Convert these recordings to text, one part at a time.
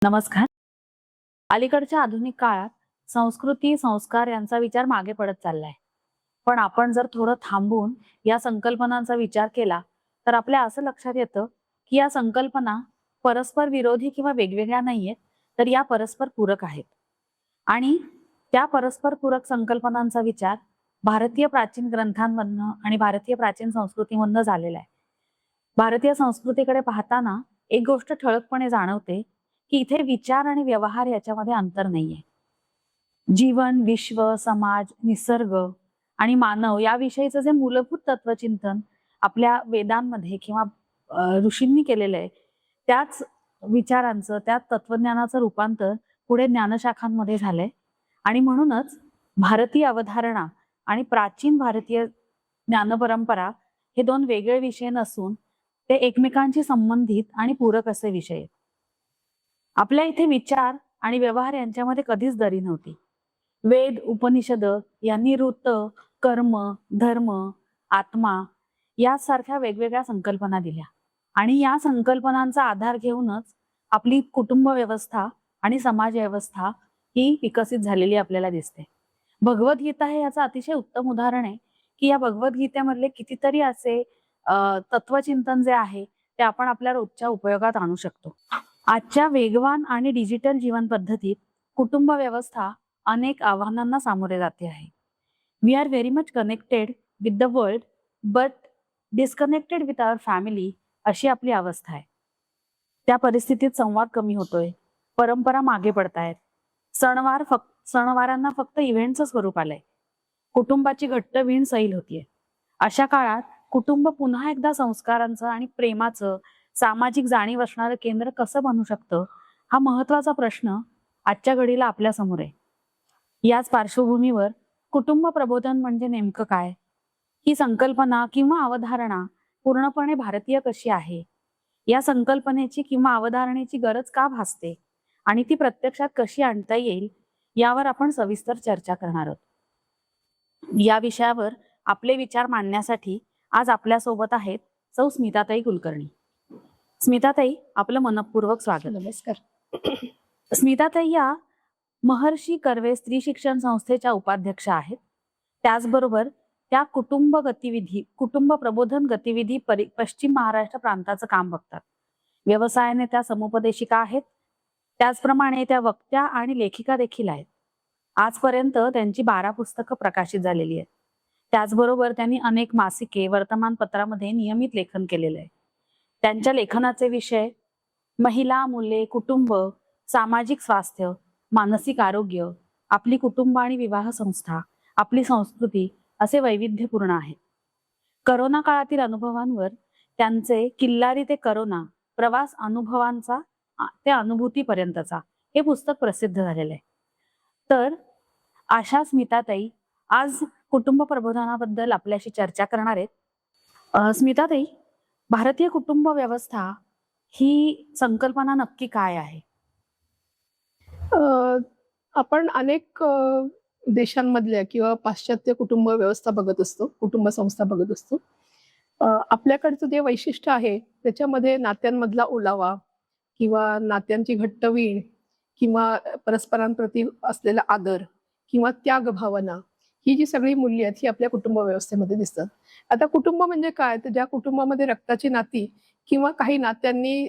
नमस्कार. अलीकडच्या आधुनिक काळात संस्कृती, संस्कार यांचा विचार मागे पडत चाललाय. पण आपण जर थोडं थांबून या संकल्पनांचा विचार केला, तर आपल्या असं लक्षात येतं, की या संकल्पना परस्पर विरोधी किंवा वेगवेगळ्या नाहीयेत, तर या परस्पर पूरक आहेत. आणि त्या परस्पर पूरक संकल्पनांचा विचार भारतीय प्राचीन ग्रंथांमधनं आणि भारतीय प्राचीन संस्कृतीमधनं झालेला आहे. भारतीय संस्कृतीकडे पाहताना एक गोष्ट ठळकपणे जाणवते, की इथे विचार आणि व्यवहार याच्यामध्ये अंतर नाहीये. जीवन, विश्व, समाज, निसर्ग आणि मानव याविषयीचं जे मूलभूत तत्वचिंतन आपल्या वेदांमध्ये किंवा ऋषींनी केलेलं आहे, त्याच विचारांचं, त्या तत्वज्ञानाचं रूपांतर पुढे ज्ञानशाखांमध्ये झालंय. आणि म्हणूनच भारतीय अवधारणा आणि प्राचीन भारतीय ज्ञानपरंपरा हे दोन वेगळे विषय नसून ते एकमेकांशी संबंधित आणि पूरक असे विषय आहेत. आपल्या इथे विचार आणि व्यवहार यांच्यामध्ये कधीच दरी नव्हती. वेद, उपनिषद यांनी ऋत, कर्म, धर्म, आत्मा यासारख्या वेगवेगळ्या संकल्पना दिल्या आणि या संकल्पनांचा आधार घेऊनच आपली कुटुंब व्यवस्था आणि समाज व्यवस्था ही विकसित झालेली आपल्याला दिसते. भगवद्गीता हे याचं अतिशय उत्तम उदाहरण आहे, की या भगवद्गीतेमधले कितीतरी असे तत्वचिंतन जे आहे ते आपण आपल्या रोजच्या उपयोगात आणू शकतो. आजच्या वेगवान आणि डिजिटल जीवन पद्धतीत कुटुंब व्यवस्था अनेक आव्हानांना सामोरे जाते आहे. We are very much connected with the world but disconnected with our family अशी आपली अवस्था आहे. त्या परिस्थितीत संवाद कमी होतोय, परंपरा मागे पडतायत, सणवारांना फक्त इव्हेंटचं स्वरूप आलंय, कुटुंबाची घट्ट वीण सैल होतीये. अशा काळात कुटुंब पुन्हा एकदा संस्कारांचं आणि प्रेमाचं सामाजिक जाणीव असणारं केंद्र कसं बनू शकतं, हा महत्वाचा प्रश्न आजच्या घडीला आपल्या समोर आहे. याच पार्श्वभूमीवर कुटुंब प्रबोधन म्हणजे नेमकं काय, ही संकल्पना किंवा अवधारणा पूर्णपणे भारतीय कशी आहे, या संकल्पनेची किंवा अवधारणेची गरज का भासते आणि ती प्रत्यक्षात कशी आणता येईल, यावर आपण सविस्तर चर्चा करणार आहोत. या विषयावर आपले विचार मांडण्यासाठी आज आपल्यासोबत आहेत सौ स्मिताताई कुलकर्णी. स्मिताताई, आपलं मनपूर्वक स्वागत. नमस्कार. स्मिताताई या महर्षी कर्वे स्त्री शिक्षण संस्थेच्या उपाध्यक्ष आहेत. त्याचबरोबर त्या कुटुंब प्रबोधन गतिविधी पश्चिम महाराष्ट्र प्रांताचं काम बघतात. व्यवसायाने त्या समुपदेशिका आहेत. त्याचप्रमाणे त्या वक्त्या आणि लेखिका देखील आहेत. आजपर्यंत त्यांची 12 पुस्तकं प्रकाशित झालेली आहेत. त्याचबरोबर त्यांनी अनेक मासिके, वर्तमानपत्रामध्ये नियमित लेखन केलेलं आहे. त्यांच्या लेखनाचे विषय महिला, मुले, कुटुंब, सामाजिक स्वास्थ्य, मानसिक आरोग्य, आपली कुटुंब आणि विवाह संस्था, आपली संस्कृती असे वैविध्यपूर्ण आहेत. करोना काळातील अनुभवांवर त्यांचे किल्लारी ते करोना, प्रवास अनुभवांचा ते अनुभूतीपर्यंतचा हे पुस्तक प्रसिद्ध झालेलं आहे. तर आशा स्मिताताई आज कुटुंब प्रबोधनाबद्दल आपल्याशी चर्चा करणार आहेत. स्मिताताई, भारतीय कुटुंब व्यवस्था ही संकल्पना नक्की काय आहे? आपण अनेक देशांमधल्या किंवा पाश्चात्य कुटुंब व्यवस्था बघत असतो, कुटुंब संस्था बघत असतो. आपल्याकडचं जे वैशिष्ट्य आहे त्याच्यामध्ये नात्यांमधला ओलावा किंवा नात्यांची घट्ट वीण किंवा परस्परांप्रती असलेला आदर किंवा त्याग भावना, ही जी सगळी मूल्य आहेत ही आपल्या कुटुंब व्यवस्थेमध्ये दिसतात. आता कुटुंब म्हणजे काय, तर ज्या कुटुंबामध्ये रक्ताची नाती किंवा काही नात्यांनी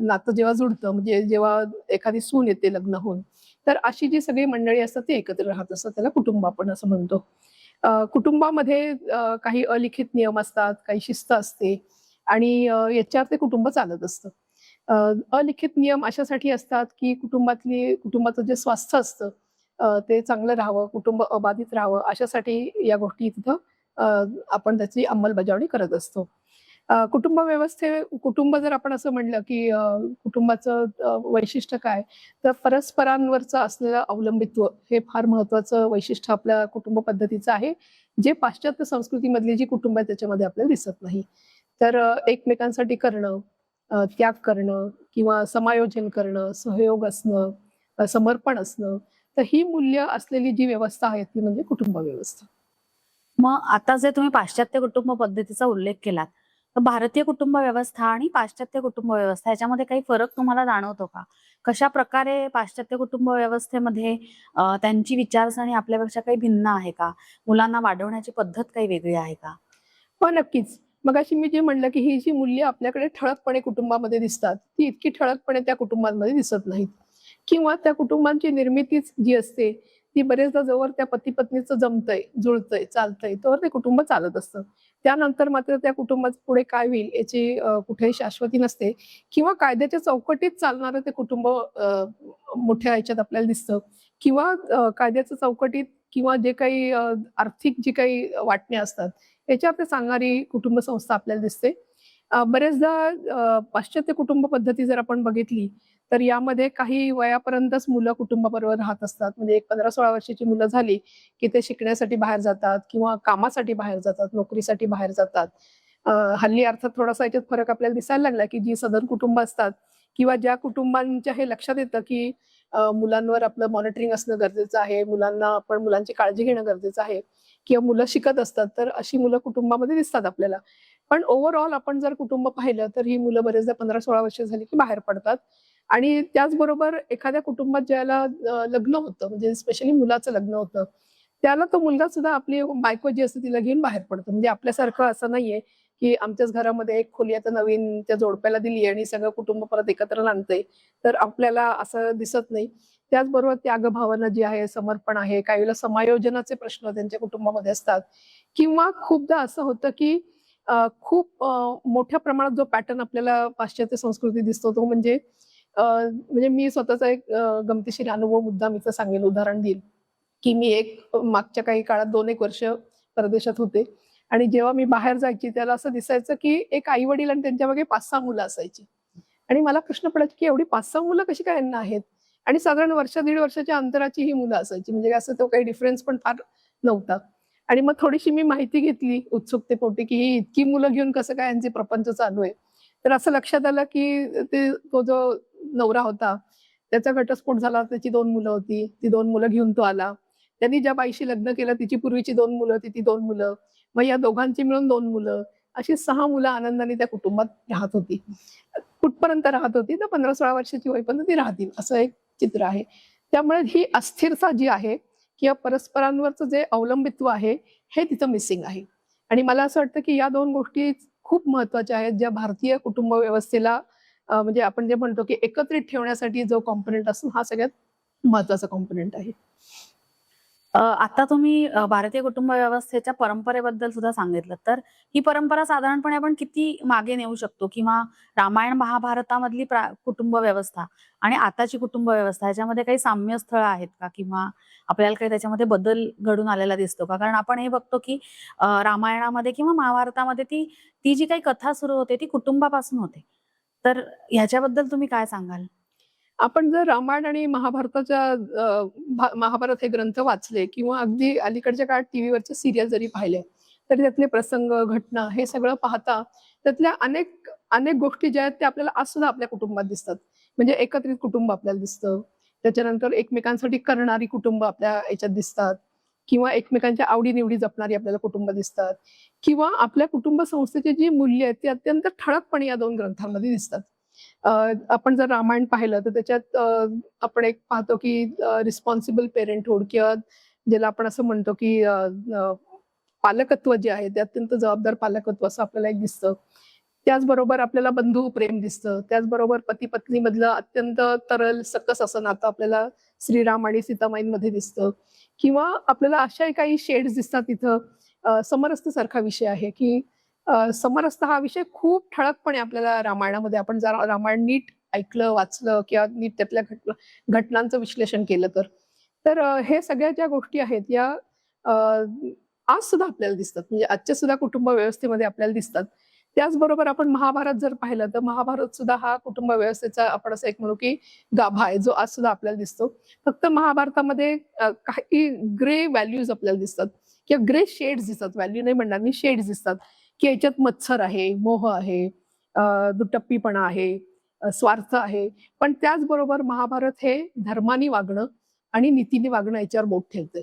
नातं जेव्हा जुडतं, म्हणजे जेव्हा एखादी सून येते लग्न होऊन, तर अशी जी सगळी मंडळी असतात ती एकत्र राहत असतात, त्याला कुटुंब आपण असं म्हणतो. कुटुंबामध्ये काही अलिखित नियम असतात, काही शिस्त असते आणि याच्यावर ते कुटुंब चालत असतं. अलिखित नियम अशासाठी असतात की कुटुंबाचं जे स्वास्थ्य असतं ते चांगलं राहावं, कुटुंब अबाधित राहावं, अशासाठी या गोष्टी तिथं आपण त्याची अंमलबजावणी करत असतो. कुटुंब जर आपण असं म्हणलं की कुटुंबाचं वैशिष्ट्य काय, तर परस्परांवरचं असलेलं अवलंबित्व हे फार महत्वाचं वैशिष्ट्य आपल्या कुटुंब पद्धतीचं आहे, जे पाश्चात्य संस्कृतीमधली जी कुटुंब आहे त्याच्यामध्ये आपल्याला दिसत नाही. तर एकमेकांसाठी करणं, त्याग करणं किंवा समायोजन करणं, सहयोग असणं, समर्पण असणं, तर ही मूल्य असलेली जी व्यवस्था आहे ती म्हणजे कुटुंब व्यवस्था. मग आता जे तुम्ही पाश्चात्य कुटुंब पद्धतीचा उल्लेख केलात, तर भारतीय कुटुंब व्यवस्था आणि पाश्चात्य कुटुंब व्यवस्था याच्यामध्ये काही फरक तुम्हाला जाणवतो का? कशा प्रकारे पाश्चात्य कुटुंब व्यवस्थेमध्ये त्यांची विचारसरणी आपल्यापेक्षा काही भिन्न आहे का? मुलांना वाढवण्याची पद्धत काही वेगळी आहे का? हो, नक्कीच. मगाशी मी जे म्हणलं, की ही जी मूल्य आपल्याकडे ठळकपणे कुटुंबामध्ये दिसतात, ती इतकी ठळकपणे त्या कुटुंबांमध्ये दिसत नाहीत. किंवा त्या कुटुंबांची निर्मितीच जी असते, ती बरेचदा जोवर त्या पती-पत्नीचं जमतंय, जुळतंय, चालतंय, तोवर ते कुटुंब चालत असतं. त्यानंतर मात्र त्या कुटुंबाचं पुढे काय होईल याची कुठेही शाश्वती नसते किंवा कायद्याच्या चौकटीत चालणारं ते कुटुंब मोठ्या ह्याच्यात आपल्याला दिसतं किंवा कायद्याच्या चौकटीत किंवा जे काही आर्थिक जी काही वाटणी असतात, याच्यावर ते सांगणारी कुटुंब संस्था आपल्याला दिसते. बरेचदा पाश्चात्य कुटुंब पद्धती जर आपण बघितली, तर यामध्ये काही वयापर्यंतच मुलं कुटुंबाबरोबर राहत असतात. म्हणजे एक 15-16 वर्षाची मुलं झाली, की ते शिकण्यासाठी बाहेर जातात किंवा कामासाठी बाहेर जातात, नोकरीसाठी बाहेर जातात. हल्ली अर्थात थोडासा याच्यात फरक आपल्याला दिसायला लागला, की जी सधन कुटुंब असतात किंवा ज्या कुटुंबांच्या हे लक्षात येतं, की मुलांवर आपलं मॉनिटरिंग असणं गरजेचं आहे, आपण मुलांची काळजी घेणं गरजेचं आहे किंवा मुलं शिकत असतात, तर अशी मुलं कुटुंबामध्ये दिसतात आपल्याला. पण ओव्हरऑल आपण जर कुटुंब पाहिलं, तर ही मुलं बरेचदा 15-16 वर्ष झाली की बाहेर पडतात आणि त्याचबरोबर एखाद्या कुटुंबात ज्याला लग्न होतं, म्हणजे स्पेशली मुलाचं लग्न होतं, त्याला तो मुलगा सुद्धा आपली बायको जी असते तिला घेऊन बाहेर पडतो. म्हणजे आपल्यासारखं असं नाहीये, की आमच्याच घरामध्ये एक खोली आता नवीन त्या जोडप्याला दिली आणि सगळं कुटुंब परत एकत्र आणतंय. तर आपल्याला असं दिसत नाही. त्याचबरोबर त्यागभावना जी आहे, समर्पण आहे, काही वेळेला समायोजनाचे प्रश्न त्यांच्या कुटुंबामध्ये असतात किंवा खूपदा असं होतं, की खूप मोठ्या प्रमाणात जो पॅटर्न आपल्याला पाश्चात्य संस्कृतीत दिसतो तो म्हणजे मी स्वतःचा एक गमतीशीर अनुभव मुद्दाम इथं सांगेल, उदाहरण देईल. की मी एक मागच्या काही काळात 2-1 वर्ष परदेशात होते आणि जेव्हा मी बाहेर जायची त्याला असं दिसायचं, की एक आई-वडील आणि त्यांच्यामागे 5-6 मुलं असायची. आणि मला प्रश्न पडायचा, की एवढी 5-6 मुलं कशी काय यांना आहेत? आणि साधारण वर्ष, दीड वर्षाच्या अंतराची ही मुलं असायची. म्हणजे असं तो काही डिफरन्स पण फार नव्हता. आणि मग थोडीशी मी माहिती घेतली उत्सुकतेपोटी, की ही इतकी मुलं घेऊन कसं काय यांचे प्रपंच चालू आहे. तर असं लक्षात आलं, की तो जो नवरा होता, त्याचा घटस्फोट झाला. त्याची 2 मुलं होती. ती 2 मुलं घेऊन तो आला. त्यांनी ज्या बाईशी लग्न केलं तिची पूर्वीची 2 मुलं होती, ती 2 मुलं. मग या दोघांची मिळून 2 मुलं. अशी 6 मुलं आनंदाने त्या कुटुंबात राहत होती. कुठपर्यंत राहत होती? तर 15-16 वर्षाची होईपर्यंत ती राहतील, असं एक चित्र आहे. त्यामुळे ही अस्थिरता जी आहे किंवा परस्परांवरचं जे अवलंबित्व आहे, हे तिथं मिसिंग आहे. आणि मला असं वाटतं, की या 2 गोष्टी खूप महत्त्वाच्या आहेत, ज्या भारतीय कुटुंब व्यवस्थेला म्हणजे आपण जे म्हणतो, की एकत्रित ठेवण्यासाठी जो कॉम्पोनंट असतो, हा सगळ्यात महत्त्वाचा कॉम्पोनंट आहे. आता तुम्ही भारतीय कुटुंब व्यवस्थेच्या परंपरेबद्दल सुद्धा सांगितलं. तर ही परंपरा साधारणपणे आपण किती मागे नेऊ शकतो? किंवा रामायण महाभारतामधली कुटुंब व्यवस्था आणि आताची कुटुंब व्यवस्था ह्याच्यामध्ये काही साम्यस्थळं आहेत का? किंवा आपल्याला काही त्याच्यामध्ये बदल घडून आलेला दिसतो का? कारण आपण हे बघतो, की रामायणामध्ये किंवा महाभारतामध्ये ती ती जी काही कथा सुरू होते ती कुटुंबापासून होते. तर ह्याच्याबद्दल तुम्ही काय सांगाल? आपण जर रामायण आणि महाभारताच्या महाभारत हे ग्रंथ वाचले किंवा अगदी अलीकडच्या काळात टीव्हीवरच्या सीरियल जरी पाहिले, तरी त्यातले प्रसंग, घटना हे सगळं पाहता त्यातल्या अनेक अनेक गोष्टी ज्या आहेत त्या आपल्याला आज सुद्धा आपल्या कुटुंबात दिसतात. म्हणजे एकत्रित कुटुंब आपल्याला दिसतं. त्याच्यानंतर एकमेकांसाठी करणारी कुटुंब आपल्या ह्याच्यात दिसतात किंवा एकमेकांच्या आवडी जपणारी आपल्याला कुटुंब दिसतात किंवा आपल्या कुटुंब संस्थेची जी मूल्य आहेत ती अत्यंत ठळकपणे या 2 ग्रंथांमध्ये दिसतात. अ, आपण जर रामायण पाहिलं तर त्याच्यात आपण एक पाहतो की रिस्पॉन्सिबल पेरेंटहूड किंवा ज्याला आपण असं म्हणतो की अ, अ, पालकत्व जे आहे ते अत्यंत जबाबदार पालकत्व असं आपल्याला एक दिसतं. त्याचबरोबर आपल्याला बंधू प्रेम दिसतं. त्याचबरोबर पती-पत्नीमधलं अत्यंत तरल, सकस असं नातं आपल्याला श्रीराम आणि सीतामाईंमध्ये दिसतं किंवा आपल्याला अशाही काही शेड्स दिसतात तिथं. समरसतेसारखा विषय आहे की समरसता हा विषय खूप ठळकपणे आपल्याला रामायणामध्ये आपण जर रामायण नीट ऐकलं, वाचलं किंवा नीट त्यातल्या घटनांचं विश्लेषण केलं तर. तर हे सगळ्या ज्या गोष्टी आहेत या अ, आज सुद्धा आपल्याला दिसतात. म्हणजे आजच्या सुद्धा कुटुंब व्यवस्थेमध्ये आपल्याला दिसतात. त्याचबरोबर आपण महाभारत जर पाहिलं तर महाभारत सुद्धा हा कुटुंब व्यवस्थेचा आपण असं एक म्हणू की गाभा आहे, जो आज सुद्धा आपल्याला दिसतो. फक्त महाभारतामध्ये काही ग्रे व्हॅल्यूज आपल्याला दिसतात किंवा ग्रे शेड्स दिसतात. व्हॅल्यू नाही म्हणणार मी, शेड्स दिसतात. की याच्यात मत्सर आहे, मोह आहे, दुटप्पीपणा आहे, स्वार्थ आहे. पण त्याचबरोबर महाभारत हे धर्माने वागणं आणि नीतीने वागणं याच्यावर बोट ठेवतंय.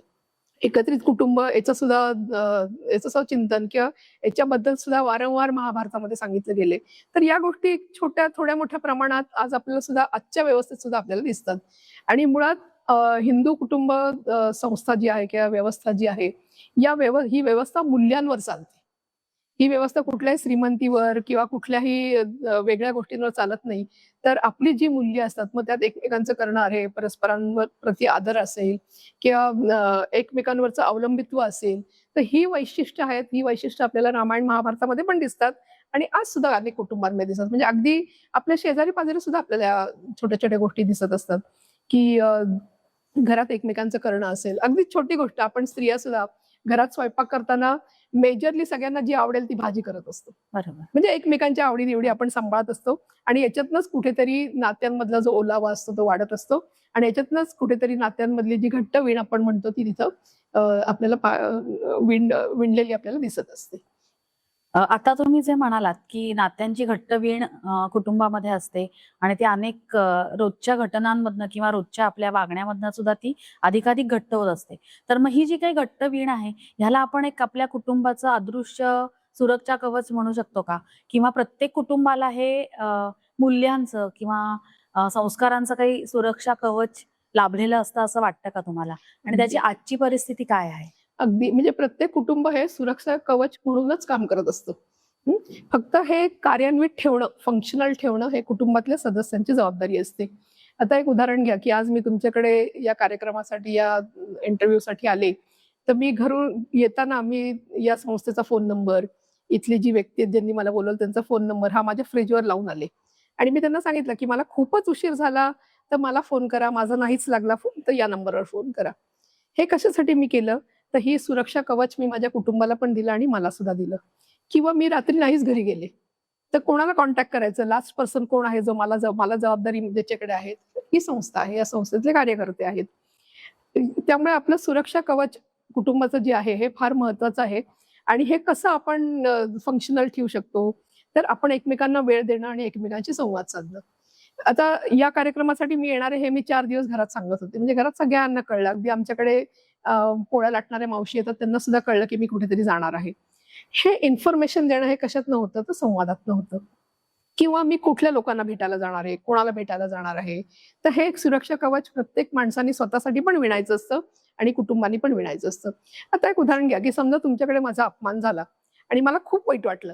एकत्रित कुटुंब याचं सुद्धा चिंतन किंवा याच्याबद्दल सुद्धा वारंवार महाभारतामध्ये सांगितलं गेले. तर या गोष्टी छोट्या थोड्या मोठ्या प्रमाणात आज आपल्याला सुद्धा आजच्या व्यवस्थेत सुद्धा आपल्याला दिसतात. आणि मुळात हिंदू कुटुंब संस्था जी आहे किंवा व्यवस्था जी आहे, ही व्यवस्था मूल्यांवर चालते. ही व्यवस्था कुठल्याही श्रीमंतीवर किंवा कुठल्याही वेगळ्या गोष्टींवर चालत नाही. तर आपली जी मूल्य असतात, मग त्यात एकमेकांचं करणं आहे, परस्परांवर प्रति आदर असेल किंवा एकमेकांवरचं अवलंबित्व असेल, तर ही वैशिष्ट्य आहेत. ही वैशिष्ट्य आपल्याला रामायण महाभारतामध्ये पण दिसतात आणि आज सुद्धा अनेक कुटुंबांमध्ये दिसतात. म्हणजे अगदी आपल्या शेजारी पाजारी सुद्धा आपल्याला या छोट्या छोट्या गोष्टी दिसत असतात, की घरात एकमेकांचं करणं असेल. अगदी छोटी गोष्ट, आपण स्त्रिया सुद्धा घरात स्वयंपाक करताना मेजरली सगळ्यांना जी आवडेल ती भाजी करत असतो. बरोबर. म्हणजे एकमेकांच्या आवडीनिवडी आपण सांभाळत असतो आणि याच्यातनंच कुठेतरी नात्यांमधला जो ओलावा असतो तो वाढत असतो आणि याच्यातनंच कुठेतरी नात्यांमधली जी घट्ट वीण आपण म्हणतो ती तिथं आपल्याला विणलेली आपल्याला दिसत असते. आता तुम्ही जे म्हणालात, की नात्यांची घट्ट वीण कुटुंबामध्ये असते आणि ती अनेक रोजच्या घटनांमधनं किंवा रोजच्या आपल्या वागण्यामधनं सुद्धा ती अधिकाधिक घट्ट होत असते. तर मग ही जी काही घट्ट वीण आहे, ह्याला आपण एक आपल्या कुटुंबाचं अदृश्य सुरक्षा कवच म्हणू शकतो का? किंवा प्रत्येक कुटुंबाला हे मूल्यांचं किंवा संस्कारांचं काही सुरक्षा कवच लाभलेलं असतं असं वाटतं का तुम्हाला? आणि त्याची आजची परिस्थिती काय आहे? अगदी म्हणजे प्रत्येक कुटुंब हे सुरक्षा कवच म्हणूनच काम करत असतं. फक्त हे कार्यान्वित ठेवणं, फंक्शनल ठेवणं हे कुटुंबातल्या सदस्यांची जबाबदारी असते. आता एक उदाहरण घ्या, की आज मी तुमच्याकडे या कार्यक्रमासाठी, या इंटरव्ह्यूसाठी आले, तर मी घरून येताना मी या संस्थेचा फोन नंबर, इथली जी व्यक्ती आहेत ज्यांनी मला बोलवलं त्यांचा फोन नंबर हा माझ्या फ्रिजवर लावून आले. आणि मी त्यांना सांगितलं, की मला खूपच उशीर झाला तर मला फोन करा, माझा नाहीच लागला फोन तर या नंबरवर फोन करा. हे कशासाठी मी केलं? तर ही सुरक्षा कवच मी माझ्या कुटुंबाला पण दिलं आणि मला सुद्धा दिलं. किंवा मी रात्री नाहीच घरी गेले, तर कोणाला कॉन्टॅक्ट करायचं? लास्ट पर्सन कोण आहे जो मला जबाबदारी ज्याच्याकडे आहे? ही संस्था आहे, या संस्थेतले कार्यकर्ते आहेत. त्यामुळे आपलं सुरक्षा कवच कुटुंबाचं जे आहे हे फार महत्वाचं आहे. आणि हे कसं आपण फंक्शनल ठेवू शकतो? तर आपण एकमेकांना वेळ देणं आणि एकमेकांशी संवाद साधणं. आता या कार्यक्रमासाठी मी येणार आहे हे मी 4 दिवस घरात सांगत होते. म्हणजे घरात सगळ्यांना कळलं. अगदी आमच्याकडे पोळ्या लाटणाऱ्या मावशी येतात त्यांना सुद्धा कळलं, की मी कुठेतरी जाणार आहे. हे इन्फॉर्मेशन देणं हे कशातनं होतं? तर संवादातनं होतं. किंवा मी कुठल्या लोकांना भेटायला जाणार आहे, कोणाला भेटायला जाणार आहे. तर हे एक सुरक्षा कवच प्रत्येक माणसाने स्वतःसाठी पण विणायचं असतं आणि कुटुंबानी पण विणायचं असतं. आता एक उदाहरण घ्या, की समजा तुमच्याकडे माझा अपमान झाला आणि मला खूप वाईट वाटलं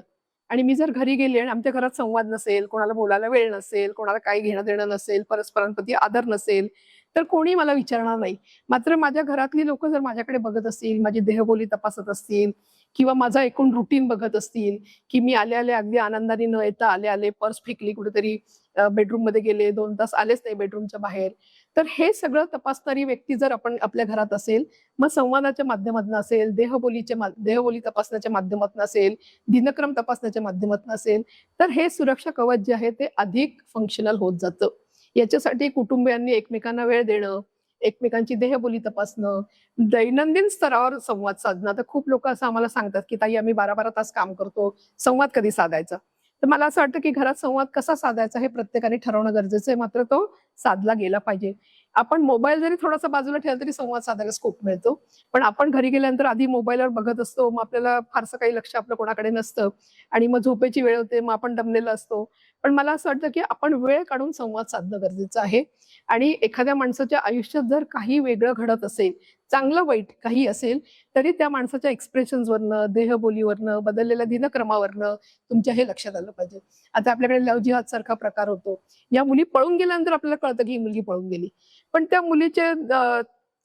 आणि मी जर घरी गेले आणि आमच्या घरात संवाद नसेल, कोणाला बोलायला वेळ नसेल, कोणाला काही घेणं-देणं नसेल, परस्परांप्रती आदर नसेल, तर कोणी मला विचारणार नाही. मात्र माझ्या घरातली लोकं जर माझ्याकडे बघत असतील, माझी देहबोली तपासत असतील किंवा माझा एकूण रुटीन बघत असतील, की मी आले-आले अगदी आनंदाने न येता आले-आले पर्स फेकली कुठेतरी बेडरूममध्ये गेले, 2 तास आलेच नाही बेडरूमच्या बाहेर. तर हे सगळं तपासणारी व्यक्ती जर आपण आपल्या घरात असेल, मग संवादाच्या माध्यमातून असेल, देहबोली तपासण्याच्या माध्यमातून असेल, दिनक्रम तपासण्याच्या माध्यमातून असेल, तर हे सुरक्षा कवच जे आहे ते अधिक फंक्शनल होत जातं. याच्यासाठी कुटुंबियांनी एकमेकांना वेळ देणं, एकमेकांची देहबोली तपासणं, दैनंदिन स्तरावर संवाद साधणं. तर खूप लोकं असं आम्हाला सांगतात, की "ताई आम्ही 12-12 तास काम करतो, संवाद कधी साधायचा?" तर मला असं वाटतं, की घरात संवाद कसा साधायचा हे प्रत्येकाने ठरवणं गरजेचं आहे. मात्र तो साधला गेला पाहिजे. आपण मोबाईल जरी थोडासा बाजूला ठेवला तरी संवाद साधायला स्कोप मिळतो. पण आपण घरी गेल्यानंतर आधी मोबाईलवर बघत असतो. मग आपल्याला फारसं काही लक्ष आपलं कोणाकडे नसतं आणि मग झोपेची वेळ होते. मग आपण दमलेलो असतो. पण मला असं वाटतं, की आपण वेळ काढून संवाद साधणं गरजेचं आहे. आणि एखाद्या माणसाच्या आयुष्यात जर काही वेगळं घडत असेल, चांगलं वाईट काही असेल, तरी त्या माणसाच्या एक्सप्रेशन्सवरनं, देहबोलीवरनं, बदललेल्या दिनक्रमावरनं तुमच्या हे लक्षात आलं पाहिजे. आता आपल्याकडे लव्ह जिहाद सारखा प्रकार होतो. या मुली पळून गेल्यानंतर आपल्याला कळतं, की ही मुलगी पळून गेली. पण त्या मुलीचे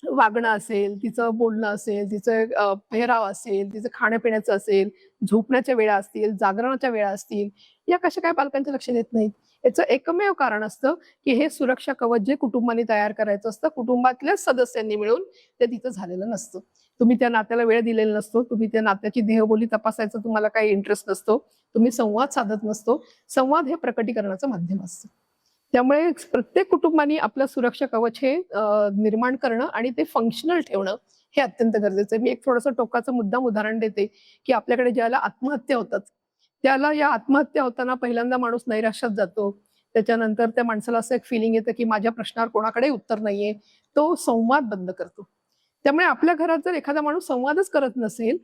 वागणं असेल, तिचं बोलणं असेल, तिचं पेहराव असेल, तिचं खाण्यापिण्याचं असेल, झोपण्याच्या वेळा असतील, जागरणाच्या वेळा असतील, या कशा काय पालकांचे लक्ष देत नाहीत. याचं एकमेव कारण असतं, की हे सुरक्षा कवच जे कुटुंबाने तयार करायचं असतं, कुटुंबातल्याच सदस्यांनी मिळून ते तिथं झालेलं नसतं. तुम्ही त्या नात्याला वेळ दिलेला नसतो. तुम्ही त्या नात्याची देहबोली तपासायचा तुम्हाला काही इंटरेस्ट नसतो. तुम्ही संवाद साधत नसतो. संवाद हे प्रकटीकरणाचं माध्यम असतं. त्यामुळे प्रत्येक कुटुंबाने आपलं सुरक्षा कवच हे निर्माण करणं आणि ते फंक्शनल ठेवणं हे अत्यंत गरजेचं आहे. मी एक थोडंसं टोकाचं मुद्दाम उदाहरण देते, की आपल्याकडे ज्याला आत्महत्या होतात, त्याला या आत्महत्या होताना पहिल्यांदा माणूस नैराश्यात जातो. त्याच्यानंतर त्या माणसाला असं एक फिलिंग येतं, की माझ्या प्रश्नावर कोणाकडे उत्तर नाहीये. तो संवाद बंद करतो. त्यामुळे आपल्या घरात जर एखादा माणूस संवादच करत नसेल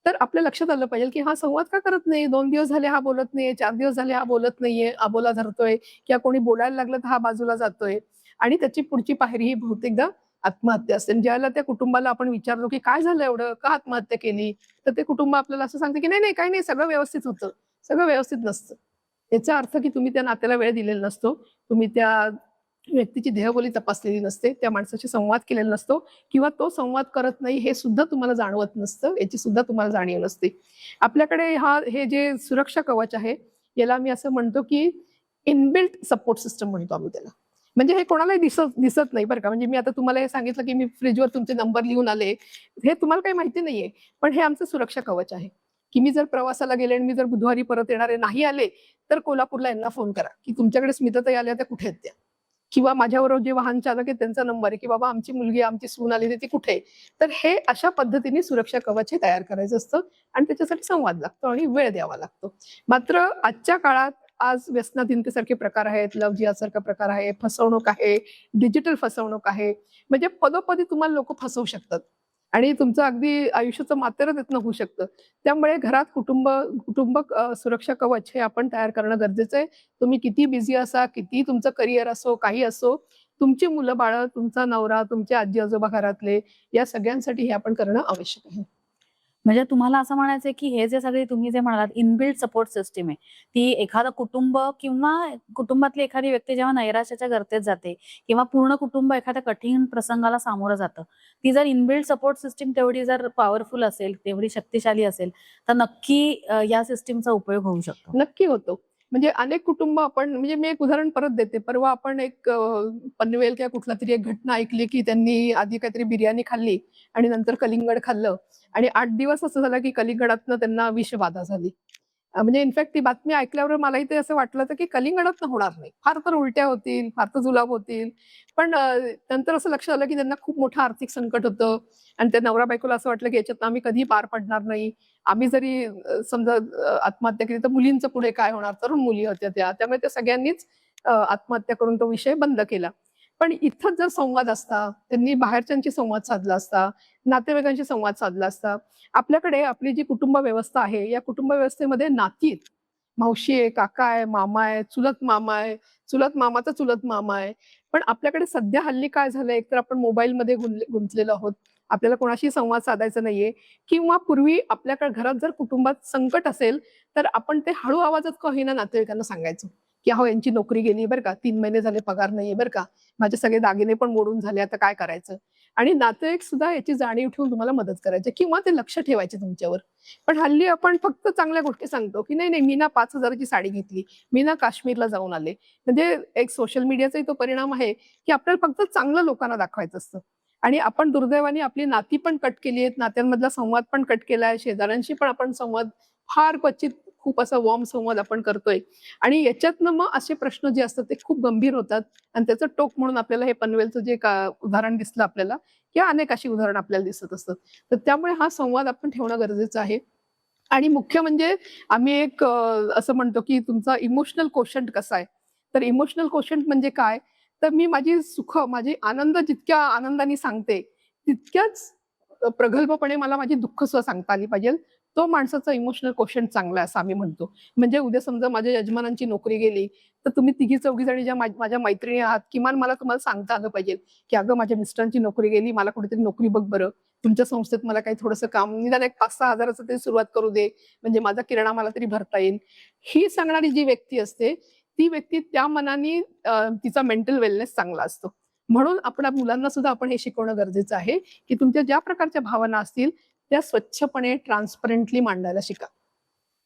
तर आपल्या लक्षात आलं पाहिजे की हा संवाद का करत नाही, 2 दिवस झाले हा बोलत नाहीये, 4 दिवस झाले हा बोलत नाहीये, अबोला धरतोय, किंवा कोणी बोलायला लागलं तर हा बाजूला जातोय. आणि त्याची पुढची पायरी ही बहुतेकदा आत्महत्या असते. आणि ज्यावेळेला त्या कुटुंबाला आपण विचारतो की काय झालं एवढं, का आत्महत्या केली, तर ते कुटुंब आपल्याला असं सांगते की नाही नाही काही नाही, सगळं व्यवस्थित होतं. सगळं व्यवस्थित नसतं. याचा अर्थ की तुम्ही त्या नात्याला वेळ दिलेला नसतो, तुम्ही त्या व्यक्तीची देहबोली तपासलेली नसते, त्या माणसाशी संवाद केलेला नसतो, किंवा तो संवाद करत नाही हे सुद्धा तुम्हाला जाणवत नसतं, याची सुद्धा तुम्हाला जाणीव नसते. आपल्याकडे हे जे सुरक्षा कवच आहे, याला मी असं म्हणतो की इनबिल्ट सपोर्ट सिस्टम म्हणतो आम्ही त्याला. म्हणजे हे कोणालाही दिसत दिसत नाही बरं का. म्हणजे मी आता तुम्हाला हे सांगितलं की मी फ्रिजवर तुमचे नंबर लिहून आले, हे तुम्हाला काही माहिती नाहीये. पण हे आमचं सुरक्षा कवच आहे, की मी जर प्रवासाला गेले आणि मी जर बुधवारी परत येणारे नाही आले, तर कोल्हापूरला यांना फोन करा की तुमच्याकडे स्मिताताई आल्या, त्या कुठे आहेत त्या? किंवा माझ्याबरोबर जे वाहन चालक आहे त्यांचा नंबर आहे, की बाबा आमची मुलगी, आमची सून आली होती, ती कुठे आहे? तर हे अशा पद्धतीने सुरक्षा कवच हे तयार करायचं असतं आणि त्याच्यासाठी संवाद लागतो आणि वेळ द्यावा लागतो. मात्र आजच्या काळात आज व्यसनाधीनतेसारखे प्रकार आहेत, लव्ह जिहादसारखा प्रकार आहे, फसवणूक आहे, डिजिटल फसवणूक आहे. म्हणजे पदोपदी तुम्हाला लोकं फसवू शकतात आणि तुमचं अगदी आयुष्याचं मातेरं त्यातनं होऊ शकतं. त्यामुळे घरात कुटुंब सुरक्षा कवच हे आपण तयार करणं गरजेचं आहे. तुम्ही किती बिझी असा, किती तुमचं करिअर असो, काही असो, तुमची मुलं-बाळं, तुमचा नवरा, तुमचे आजी-आजोबा घरातले, या सगळ्यांसाठी हे आपण करणं आवश्यक आहे. म्हणजे तुम्हाला असं म्हणायचंय की हे जे सगळे तुम्ही जे म्हणालात इनबिल्ट सपोर्ट सिस्टम आहे, ती एखादं कुटुंब किंवा कुटुंबातली एखादी व्यक्ती जेव्हा नैराश्याच्या गर्तेत जाते किंवा पूर्ण कुटुंब एखाद्या कठीण प्रसंगाला सामोरं जातं, ती जर इनबिल्ट सपोर्ट सिस्टम तेवढी जर पॉवरफुल असेल, तेवढी शक्तिशाली असेल, तर नक्की या सिस्टमचा उपयोग होऊ शकतो. नक्की होतो. म्हणजे अनेक कुटुंब आपण, म्हणजे मी एक उदाहरण परत देते. परवा आपण एक पनवेल किंवा कुठलातरी एक घटना ऐकली, की त्यांनी आधी काहीतरी बिर्याणी खाल्ली आणि नंतर कलिंगड खाल्लं आणि 8 दिवस असं झालं, की कलिंगडातनं त्यांना विषबाधा झाली. म्हणजे इनफॅक्ट ती बातमी ऐकल्यावर मलाही ते असं वाटलं होतं, की कलिंगडातनं होणार नाही. फार तर उलट्या होतील, फार तर जुलाब होतील. पण नंतर असं लक्षात आलं, की त्यांना खूप मोठं आर्थिक संकट होतं आणि त्या नवरा-बायकोला असं वाटलं, की याच्यातनं आम्ही कधीही पार पडणार नाही. आम्ही जरी समजा आत्महत्या केली तर मुलींचं पुढे काय होणार? तरुण मुली होत्या त्या. त्यामुळे त्या सगळ्यांनीच आत्महत्या करून तो विषय बंद केला. पण इथंच जर संवाद असता, त्यांनी बाहेरच्यांशी संवाद साधला असता, नातेवाईकांशी संवाद साधला असता. आपल्याकडे आपली जी कुटुंब व्यवस्था आहे, या कुटुंब व्यवस्थेमध्ये नाती आहेत. मावशी आहे, काका आहे, मामा आहे, चुलत मामा आहे, चुलत मामाचा चुलत मामा आहे. पण आपल्याकडे सध्या हल्ली काय झालंय, एकतर आपण मोबाईलमध्ये गुंतलेलो आहोत. आपल्याला कोणाशी संवाद साधायचा नाहीये, किंवा पूर्वी आपल्याकडे घरात जर कुटुंबात संकट असेल, तर आपण ते हळू आवाजात का होईना नातेवाईकांना सांगायचो, की "अहो यांची नोकरी गेली बरं का, 3 महिने झाले पगार नाहीये बरं का, माझे सगळे दागिने पण मोडून झाले, आता काय करायचं?" आणि नातेवाईक सुद्धा याची जाणीव ठेवून तुम्हाला मदत करायचे किंवा ते लक्ष ठेवायचे तुमच्यावर. पण हल्ली आपण फक्त चांगल्या गोष्टी सांगतो, की "नाही, नाही, मी ना 5,000 ची साडी घेतली, मी ना काश्मीरला जाऊन आले." म्हणजे एक सोशल मीडियाचाही तो परिणाम आहे, की आपल्याला फक्त चांगलं लोकांना दाखवायचं असतं. आणि आपण दुर्दैवाने आपली नाती पण कट केली आहेत, नात्यांमधला संवाद पण कट केलाय, शेजाऱ्यांशी पण आपण संवाद फार क्वचित खूप असा वॉर्म संवाद आपण करतोय. आणि याच्यातनं मग असे प्रश्न जे असतात ते खूप गंभीर होतात आणि त्याचं टोक म्हणून आपल्याला हे पनवेलचं जे उदाहरण दिसलं आपल्याला, किंवा अनेक अशी उदाहरणं आपल्याला दिसत असतात. तर त्यामुळे हा संवाद आपण ठेवणं गरजेचं आहे. आणि मुख्य म्हणजे आम्ही एक असं म्हणतो, की तुमचा इमोशनल कोशंट कसा आहे? तर इमोशनल कोशंट म्हणजे काय? तर मी माझी सुख, माझी आनंद जितक्या आनंदाने सांगते, तितक्याच प्रगल्भपणे मला माझी दुःख सुद्धा सांगता आली पाहिजे. तो माणसाचा इमोशनल कोशंट चांगला आहे असं आम्ही म्हणतो. म्हणजे उद्या समजा माझ्या यजमानांची नोकरी गेली, तर तुम्ही तिघी-चौघी जणी ज्या माझ्या मैत्रिणी आहात, किमान मला तुम्हाला सांगता आलं पाहिजे, की "अगं माझ्या मिस्टरांची नोकरी गेली, मला कुठेतरी नोकरी बघ बरं. तुमच्या संस्थेत मला काही थोडंसं काम, निदान एक 5,000-6,000 चं तरी सुरुवात करू दे, म्हणजे माझा किराणा मला तरी भरता येईल." ही सांगणारी जी व्यक्ती असते, ती व्यक्ती त्या मनाने तिचा मेंटल वेलनेस चांगला असतो. म्हणून आपल्या मुलांना सुद्धा आपण हे शिकवणं गरजेचं आहे, की तुमच्या ज्या प्रकारच्या भावना असतील, त्या स्वच्छपणे ट्रान्सपरंटली मांडायला शिका.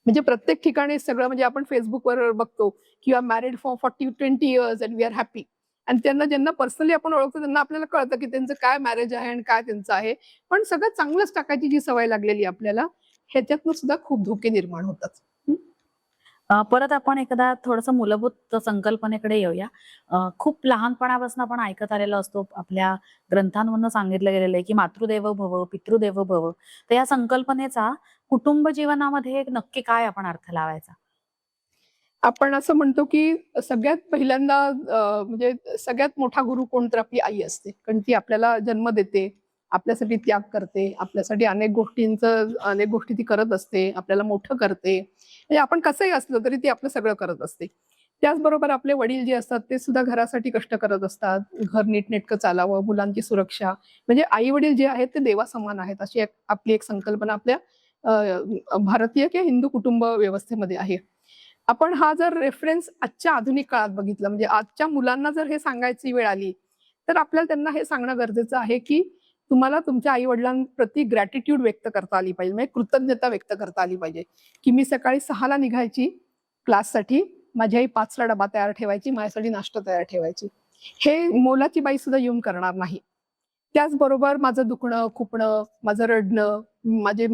म्हणजे प्रत्येक ठिकाणी सगळं, म्हणजे आपण Facebookवर बघतो, किंवा married for 40-20 years and we are happy. आणि त्यांना ज्यांना पर्सनली आपण ओळखतो त्यांना आपल्याला कळतं, की त्यांचं काय मॅरेज आहे आणि काय त्यांचं आहे. पण सगळं चांगलंच टाकायची जी सवय लागलेली आहे आपल्याला, ह्याच्यातनं सुद्धा खूप धोके निर्माण होतात. परत आपण एकदा थोडंसं मूलभूत संकल्पनेकडे येऊया. खूप लहानपणापासून आपण ऐकत आलेलो असतो, आपल्या ग्रंथांमधून सांगितलं गेलेलं आहे, की मातृदेवो भव, पितृदेवो भव. तर या संकल्पनेचा कुटुंब जीवनामध्ये नक्की काय आपण अर्थ लावायचा? आपण असं म्हणतो, की सगळ्यात पहिल्यांदा म्हणजे सगळ्यात मोठा गुरु कोण, तर आपली आई असते. कारण ती आपल्याला जन्म देते, आपल्यासाठी त्याग करते, आपल्यासाठी अनेक गोष्टी ती करत असते, आपल्याला मोठं करते. म्हणजे आपण कसंही असलो तरी ती आपलं सगळं करत असते. त्याचबरोबर आपले वडील जे असतात ते सुद्धा घरासाठी कष्ट करत असतात. घर नीटनेटकं चालावं, मुलांची सुरक्षा. म्हणजे आई वडील जे आहेत ते देवासमान आहेत, अशी आपली एक संकल्पना आपल्या भारतीय किंवा हिंदू कुटुंब व्यवस्थेमध्ये आहे. आपण हा जर रेफरन्स आजच्या आधुनिक काळात बघितला, म्हणजे आजच्या मुलांना जर हे सांगायची वेळ आली, तर आपल्याला त्यांना हे सांगणं गरजेचं आहे की तुम्हाला तुमच्या आई वडिलांप्रती ग्रॅटिट्यूड व्यक्त करता आली पाहिजे, म्हणजे कृतज्ञता व्यक्त करता आली पाहिजे, की मी सकाळी 6ला निघायची क्लाससाठी, माझी आई 5ला डबा तयार ठेवायची, माझ्यासाठी नाश्ता तयार ठेवायची. हे मोलाची बाई सुद्धा येऊन करणार नाही. त्याचबरोबर माझं दुखणं, खुपणं, माझं रडणं,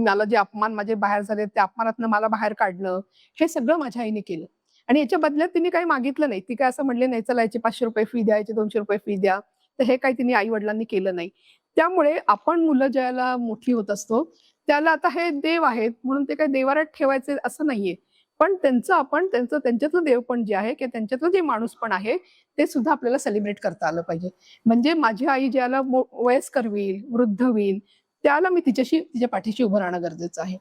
मला जे अपमान माझे बाहेर झाले, त्या अपमानातनं मला बाहेर काढणं, हे सगळं माझ्या आईने केलं. आणि याच्या बदल्यात तिने काही मागितलं नाही. ती काय असं म्हणली नाही, "चला याची ₹500 फी द्या, याची ₹200 फी द्या." तर हे काही तिने आई-वडिलांनी केलं नाही. त्यामुळे आपण मुलं ज्याला मोठी होत असतो, त्याला आता हे देव आहेत म्हणून ते काही देवाऱ्यात ठेवायचे असं नाहीये. पण त्यांच्यातलं देवपण जे आहे किंवा त्यांच्यातलं जे माणूसपण आहे, ते सुद्धा आपल्याला सेलिब्रेट करता आलं पाहिजे. म्हणजे माझी आई ज्याला वयस्कर होईल, वृद्ध होईल, त्याला मी तिच्या पाठीशी उभं राहणं गरजेचं आहे.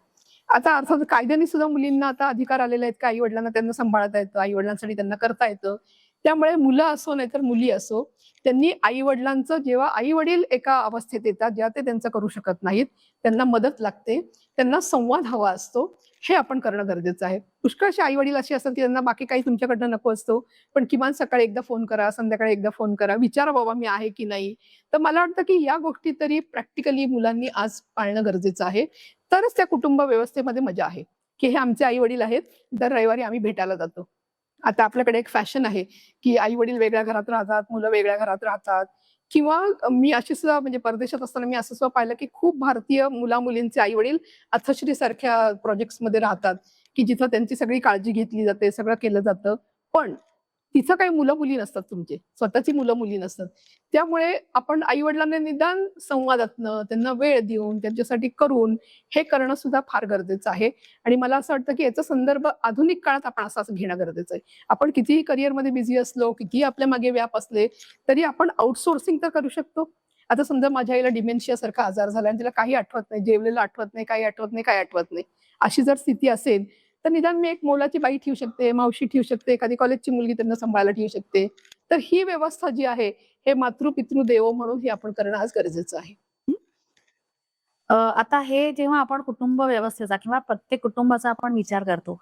आता अर्थात कायद्याने सुद्धा मुलींना आता अधिकार आलेले आहेत, की आई-वडिलांना त्यांना सांभाळता येतं, आई-वडिलांसाठी त्यांना करता येतं. त्यामुळे मुलं असो नाहीतर मुली असो, त्यांनी आई-वडिलांचं जेव्हा आई-वडील एका अवस्थेत येतात, जेव्हा ते त्यांचं करू शकत नाहीत, त्यांना मदत लागते, त्यांना संवाद हवा असतो, हे आपण करणं गरजेचं आहे. पुष्कळसे आई-वडील असे असतात, की त्यांना बाकी काही तुमच्याकडनं नको असतो, पण किमान सकाळी एकदा फोन करा, संध्याकाळी एकदा फोन करा, विचारा बाबा मी आहे की नाही. तर मला वाटतं, की या गोष्टी तरी प्रॅक्टिकली मुलांनी आज पाळणं गरजेचं आहे. तरच त्या कुटुंब व्यवस्थेमध्ये मजा आहे, की हे आमचे आई-वडील आहेत, दर रविवारी आम्ही भेटायला जातो. आता आपल्याकडे एक फॅशन आहे, की आई-वडील वेगळ्या घरात राहतात, मुलं वेगळ्या घरात राहतात किंवा मी अशी सुद्धा म्हणजे परदेशात असताना मी असं सुद्धा पाहिलं, की खूप भारतीय मुला-मुलींचे आई-वडील अथश्रीसारख्या प्रोजेक्ट्समध्ये राहतात, की जिथं त्यांची सगळी काळजी घेतली जाते, सगळं केलं जातं. पण तिथं काही मुलं-मुली नसतात तुमचे, स्वतःची मुलं-मुली नसतात. त्यामुळे आपण आई-वडिलांना निदान संवादातनं, त्यांना वेळ देऊन, त्यांच्यासाठी करून, हे करणं सुद्धा फार गरजेचं आहे. आणि मला असं वाटतं, की याचा संदर्भ आधुनिक काळात आपण असं घेणं गरजेचं आहे. आपण कितीही करिअरमध्ये बिझी असलो, कितीही आपल्या मागे व्याप असले, तरी आपण आउटसोर्सिंग तर करू शकतो. आता समजा माझ्या आईला डिमेन्शियासारखा आजार झाला आणि तिला काही आठवत नाही, जेवलेलं आठवत नाही, काही आठवत नाही, काही आठवत नाही. अशी जर स्थिती असेल, तर निदान मी एक मोलाची बाई ठेवू शकते, मावशी ठेवू शकते, एखादी कॉलेजची मुलगी त्यांना सांभाळायला ठेवू शकते. तर ही व्यवस्था जी आहे, हे मातृ-पितृ देवो म्हणून हे आपण करणं आज गरजेचं आहे. आता हे जेव्हा आपण कुटुंब व्यवस्थेचा किंवा प्रत्येक कुटुंबाचा आपण विचार करतो,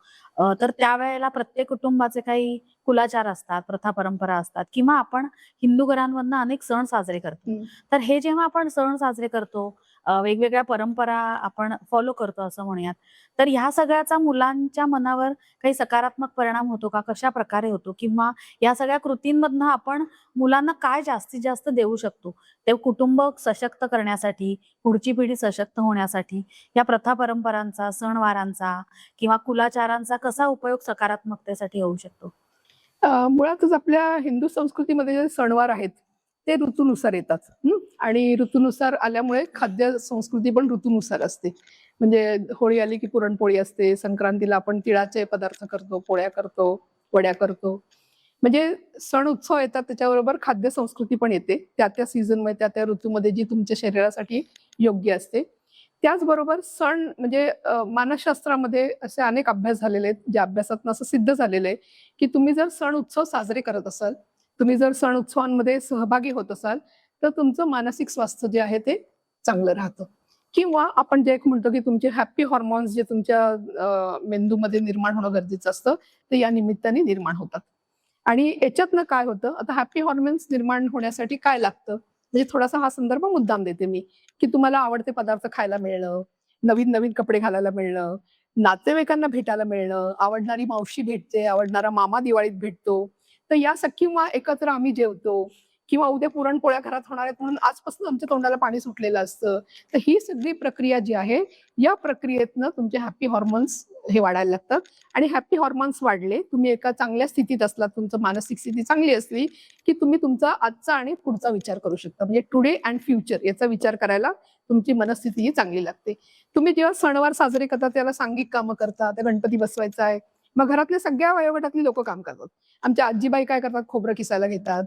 तर त्यावेळेला प्रत्येक कुटुंबाचे काही कुलाचार असतात, प्रथा परंपरा असतात किंवा आपण हिंदू घरांमधनं अनेक सण साजरे करतो. हं. तर हे जेव्हा आपण सण साजरे करतो, वेगवेगळ्या परंपरा आपण फॉलो करतो असं म्हणूयात. तर ह्या सगळ्याचा मुलांच्या मनावर काही सकारात्मक परिणाम होतो का? कशाप्रकारे होतो? किंवा या सगळ्या कृतींमधनं आपण मुलांना काय जास्तीत जास्त देऊ शकतो? ते कुटुंब सशक्त करण्यासाठी, पुढची पिढी सशक्त होण्यासाठी या प्रथा परंपरांचा, सणवारांचा किंवा कुलाचारांचा कसा उपयोग सकारात्मकतेसाठी होऊ शकतो? मुळातच आपल्या हिंदू संस्कृतीमध्ये जे सणवार आहेत, ते ऋतूनुसार येतात. आणि ऋतूनुसार आल्यामुळे खाद्य संस्कृती पण ऋतूनुसार असते. म्हणजे होळी आली की पुरणपोळी असते, संक्रांतीला आपण तिळाचे पदार्थ करतो, पोळ्या करतो, वड्या करतो. म्हणजे सण उत्सव येतात त्याच्याबरोबर खाद्य संस्कृती पण येते. त्या सीझनमध्ये, त्या ऋतूमध्ये जी तुमच्या शरीरासाठी योग्य असते. त्याचबरोबर सण म्हणजे मानसशास्त्रामध्ये असे अनेक अभ्यास झालेले आहेत, ज्या अभ्यासातून असं सिद्ध झालेलं आहे, की तुम्ही जर सण उत्सव साजरे करत असाल, तुम्ही जर सण उत्सवांमध्ये सहभागी होत असाल, तर तुमचं मानसिक स्वास्थ्य जे आहे ते चांगलं राहतं. किंवा आपण जे एक म्हणतो, की तुमचे हॅपी हार्मोन्स जे तुमच्या मेंदूमध्ये निर्माण होणं गरजेचं असतं, ते या निमित्ताने निर्माण होतात. आणि याच्यातनं काय होतं, आता हॅपी हार्मोन्स निर्माण होण्यासाठी काय लागतं? म्हणजे थोडासा हा संदर्भ मुद्दाम देते मी, की तुम्हाला आवडते पदार्थ खायला मिळणं, नवीन-नवीन कपडे घालायला मिळणं, नातेवाईकांना भेटायला मिळणं, आवडणारी मावशी भेटते, आवडणारा मामा दिवाळीत भेटतो. तर या किंवा एकत्र आम्ही जेवतो किंवा उद्या पुरणपोळ्या घरात होणार आहेत म्हणून आजपासून आमच्या तोंडाला पाणी सुटलेलं असतं. तर ही सगळी प्रक्रिया जी आहे, या प्रक्रियेतनं तुमचे हॅपी हार्मोन्स हे वाढायला लागतात आणि हॅपी हार्मोन्स वाढले, तुम्ही एका चांगल्या स्थितीत असलात, तुमचं मानसिक स्थिती चांगली असली, की तुम्ही तुमचा आजचा आणि पुढचा विचार करू शकता. म्हणजे टुडे अँड फ्युचर याचा विचार करायला तुमची मनस्थितीही चांगली लागते. तुम्ही जेव्हा सणवार साजरे करता, त्याला सांघिक कामं करता, आता गणपती बसवायचा आहे, मग घरातल्या सगळ्या वयोगटातली लोकं काम करतात. आमच्या आजीबाई काय करतात, खोबरं किसायला घेतात.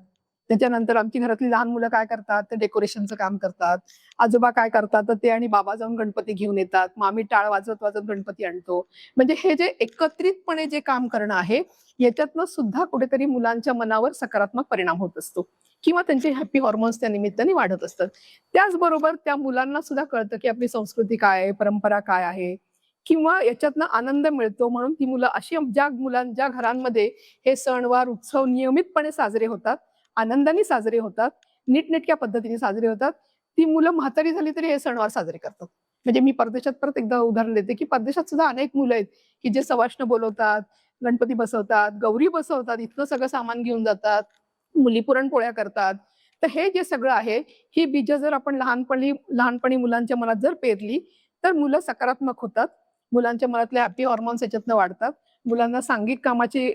त्याच्यानंतर आमची घरातली लहान मुलं काय करतात, ते डेकोरेशनचं काम करतात. आजोबा काय करतात, तर ते आणि बाबा जाऊन गणपती घेऊन येतात. मग आम्ही टाळ वाजवत वाजवत गणपती आणतो. म्हणजे हे जे एकत्रितपणे जे काम करणं आहे, याच्यातनं सुद्धा कुठेतरी मुलांच्या मनावर सकारात्मक परिणाम होत असतो किंवा त्यांचे हॅपी हॉर्मोन्स त्या निमित्ताने वाढत असतात. त्याचबरोबर त्या मुलांना सुद्धा कळतं की आपली संस्कृती काय आहे, परंपरा काय आहे किंवा याच्यातनं आनंद मिळतो. म्हणून ती मुलं अशी ज्या घरांमध्ये हे सणवार उत्सव नियमितपणे साजरे होतात, आनंदाने साजरे होतात, नीटनेटक्या पद्धतीने साजरे होतात, ती मुलं म्हातारी झाली तरी हे सणवार साजरे करतात. म्हणजे मी परदेशात परत एकदा उदाहरण देते की परदेशात सुद्धा अनेक मुलं आहेत की जे सवाष्ण बोलवतात, गणपती बसवतात, गौरी बसवतात, इथनं सगळं सामान घेऊन जातात, मुली पुरणपोळ्या करतात. तर हे जे सगळं आहे, ही बीजं जर आपण लहानपणी मुलांच्या मनात जर पेरली, तर मुलं सकारात्मक होतात. मुलांच्या मनातले हॅपी हॉर्मोन्स याच्यातनं वाढतात. मुलांना सांघिक कामाची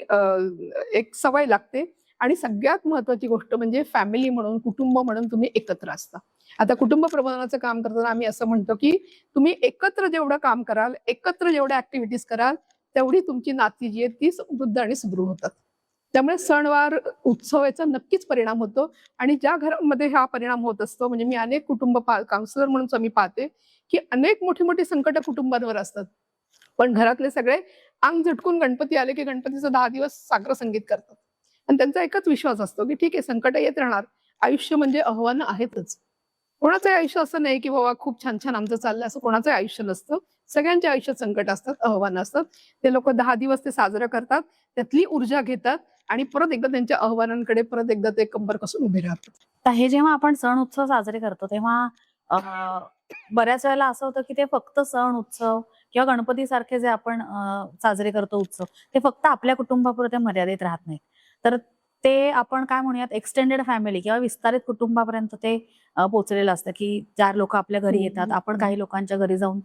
एक सवय लागते आणि सगळ्यात महत्वाची गोष्ट म्हणजे फॅमिली म्हणून, कुटुंब म्हणून तुम्ही एकत्र असता. आता कुटुंब प्रबोधनाचं काम करताना आम्ही असं म्हणतो की तुम्ही एकत्र जेवढं काम कराल, एकत्र जेवढ्या ऍक्टिव्हिटीज कराल, तेवढी तुमची नाती जी आहे ती समृद्ध आणि सुदृढ होतात. त्यामुळे सणवार, उत्सव याचा नक्कीच परिणाम होतो आणि ज्या घरांमध्ये हा परिणाम होत असतो, म्हणजे मी अनेक कुटुंब काउन्सिलर म्हणून मी पाहते की अनेक मोठी मोठी संकट कुटुंबांवर असतात, पण घरातले सगळे अंग झटकून गणपती आले की गणपतीचं 10 दिवस सागर संगीत करतात आणि त्यांचा एकच विश्वास असतो की ठीक आहे, संकट येत राहणार, आयुष्य म्हणजे आव्हानं आहेतच. कोणाचंही आयुष्य असं नाही की बाबा खूप छान छान आमचं चाललंय, असं कोणाचंही आयुष्य नसतं. सगळ्यांच्या आयुष्यात संकट असतात, आव्हानं असतात. ते लोक 10 दिवस ते साजरं करतात, त्यातली ऊर्जा घेतात आणि परत एकदा त्यांच्या आव्हानांकडे परत एकदा ते कंबर कसून उभे राहतात. तर हे जेव्हा आपण सण उत्सव साजरे करतो तेव्हा बऱ्याच वेळेला असं होतं की ते फक्त सण उत्सव किंवा गणपती सारखे जे आपण साजरे करतो उत्सव, ते फक्त आपल्या कुटुंबापुरते मर्यादित राहत नाही. तर ते आपण काय म्हणूयात एक्सटेंडेड फॅमिली किंवा विस्तारित कुटुंबापर्यंत ते पोहोचलेलं असतं की 4 लोक आपल्या घरी येतात, आपण काही लोकांच्या घरी जाऊन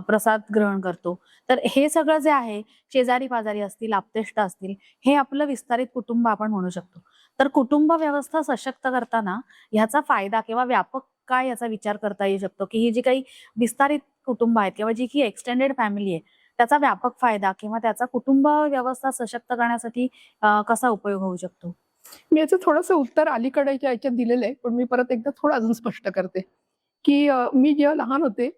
प्रसाद ग्रहण करतो. तर हे सगळं जे आहे, शेजारी पाजारी असतील, आप्तेष्ट असतील, हे आपलं विस्तारित कुटुंब आपण म्हणू शकतो. तर कुटुंब व्यवस्था सशक्त करताना ह्याचा फायदा किंवा व्यापक काय याचा विचार करता येऊ शकतो, की ही जी काही विस्तारित कुटुंब आहेत किंवा जी की एक्सटेंडेड फॅमिली आहे, त्याचा व्यापक फायदा किंवा त्याचा कुटुंब व्यवस्था सशक्त करण्यासाठी कसा उपयोग होऊ शकतो? मी याचं थोडंसं उत्तर अलीकडेच्या याच्यात दिलेलं आहे, पण मी परत एकदा थोडं अजून स्पष्ट करते की मी जेव्हा लहान होते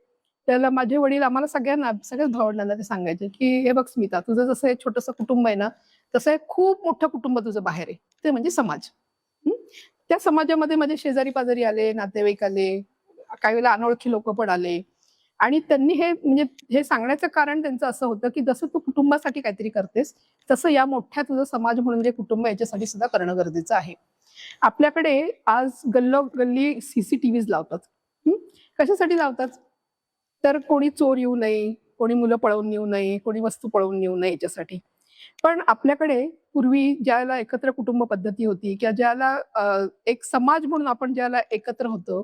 त्याला माझे वडील आम्हाला सगळ्याच भावंडांना ते सांगायचे की हे बघ स्मिता, तुझं जसं एक छोटंसं कुटुंब आहे ना, तसं एक खूप मोठं कुटुंब तुझं बाहेर आहे, ते म्हणजे समाज. हं? त्या समाजामध्ये माझे शेजारी पाजारी आले, नातेवाईक आले, काही वेळेला अनोळखी लोक पण आले आणि त्यांनी हे सांगण्याचं कारण त्यांचं असं होतं की जसं तू कुटुंबासाठी काहीतरी करतेस, तसं या मोठ्या तुझं समाज म्हणून जे कुटुंब याच्यासाठी सुद्धा करणं गरजेचं आहे. आपल्याकडे आज गल्लोगल्ली सीसीटीव्हीज लावतात. हं? कशासाठी लावतात? तर कोणी चोर येऊ नये, कोणी मुलं पळवून नेऊ नये, कोणी वस्तू पळवून नेऊ नये याच्यासाठी. पण आपल्याकडे पूर्वी ज्याला एकत्र कुटुंब पद्धती होती किंवा ज्याला एक समाज म्हणून आपण ज्याला एकत्र होतो,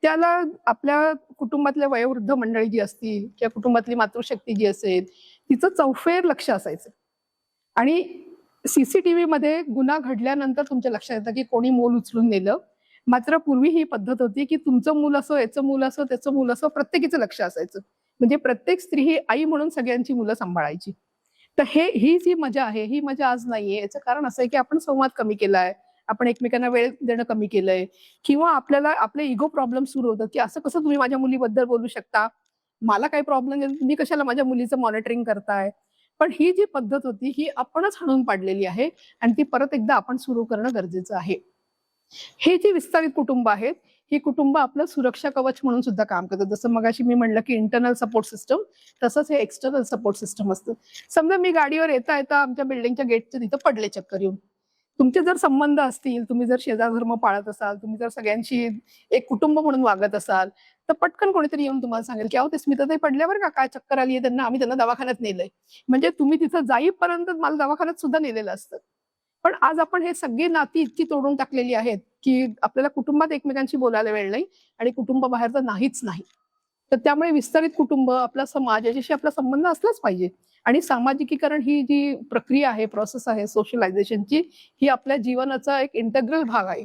त्याला आपल्या कुटुंबातल्या वयोवृद्ध मंडळी जी असतील किंवा कुटुंबातली मातृशक्ती जी असेल, तिचं चौफेर लक्ष असायचं. आणि सीसीटीव्हीमध्ये गुन्हा घडल्यानंतर तुमच्या लक्षात येतं की कोणी मूल उचलून नेलं. मात्र पूर्वी ही पद्धत होती की तुमचं मूल असो, याचं मूल असो, त्याचं मूल असो, प्रत्येकीचं लक्ष असायचं. म्हणजे प्रत्येक स्त्री ही आई म्हणून सगळ्यांची मुलं सांभाळायची. तर ही जी मजा आहे, ही मजा आज नाहीये. याचं कारण असं आहे की आपण संवाद कमी केलाय. आपण एकमेकांना वेळ देणं कमी केलंय किंवा आपल्याला आपले इगो प्रॉब्लेम सुरू होतात की असं कसं तुम्ही माझ्या मुलीबद्दल बोलू शकता? मला काही प्रॉब्लेम नाही, तुम्ही कशाला माझ्या मुलीचं मॉनिटरिंग करताय? पण ही जी पद्धत होती, ही आपणच हाणून पाडलेली आहे आणि ती परत एकदा आपण सुरू करणं गरजेचं आहे. हे जे विस्तारित कुटुंब आहेत, ही कुटुंब आपलं सुरक्षा कवच म्हणून सुद्धा काम करतात. जसं मगाशी मी म्हणलं की इंटरनल सपोर्ट सिस्टम, तसंच हे एक्सटर्नल सपोर्ट सिस्टम असतं. समजा मी गाडीवर येता येता आमच्या बिल्डिंगच्या गेटच्या तिथं पडले चक्कर येऊन. तुमचे जर संबंध असतील, तुम्ही जर शेजारधर्म पाळत असाल, तुम्ही जर सगळ्यांशी एक कुटुंब म्हणून वागत असाल, तर पटकन कोणीतरी येऊन तुम्हाला सांगेल की अहो ते स्मिताताई पडल्या बरं का, काय चक्कर आली आहे त्यांना, आम्ही त्यांना दवाखान्यात नेलंय. म्हणजे तुम्ही तिथं जाईपर्यंत मला दवाखान्यात सुद्धा नेलेलं असतं. पण आज आपण हे सगळी नाती इतकी तोडून टाकलेली आहेत की आपल्याला कुटुंबात एकमेकांशी बोलायला वेळ नाही आणि कुटुंबाबाहेर तर नाहीच नाही. तर त्यामुळे विस्तारित कुटुंब, आपला समाज याच्याशी आपला संबंध असलाच पाहिजे आणि सामाजिकीकरण ही जी प्रक्रिया आहे, प्रोसेस आहे सोशलायझेशनची, ही आपल्या जीवनाचा एक इंटेग्रल भाग आहे.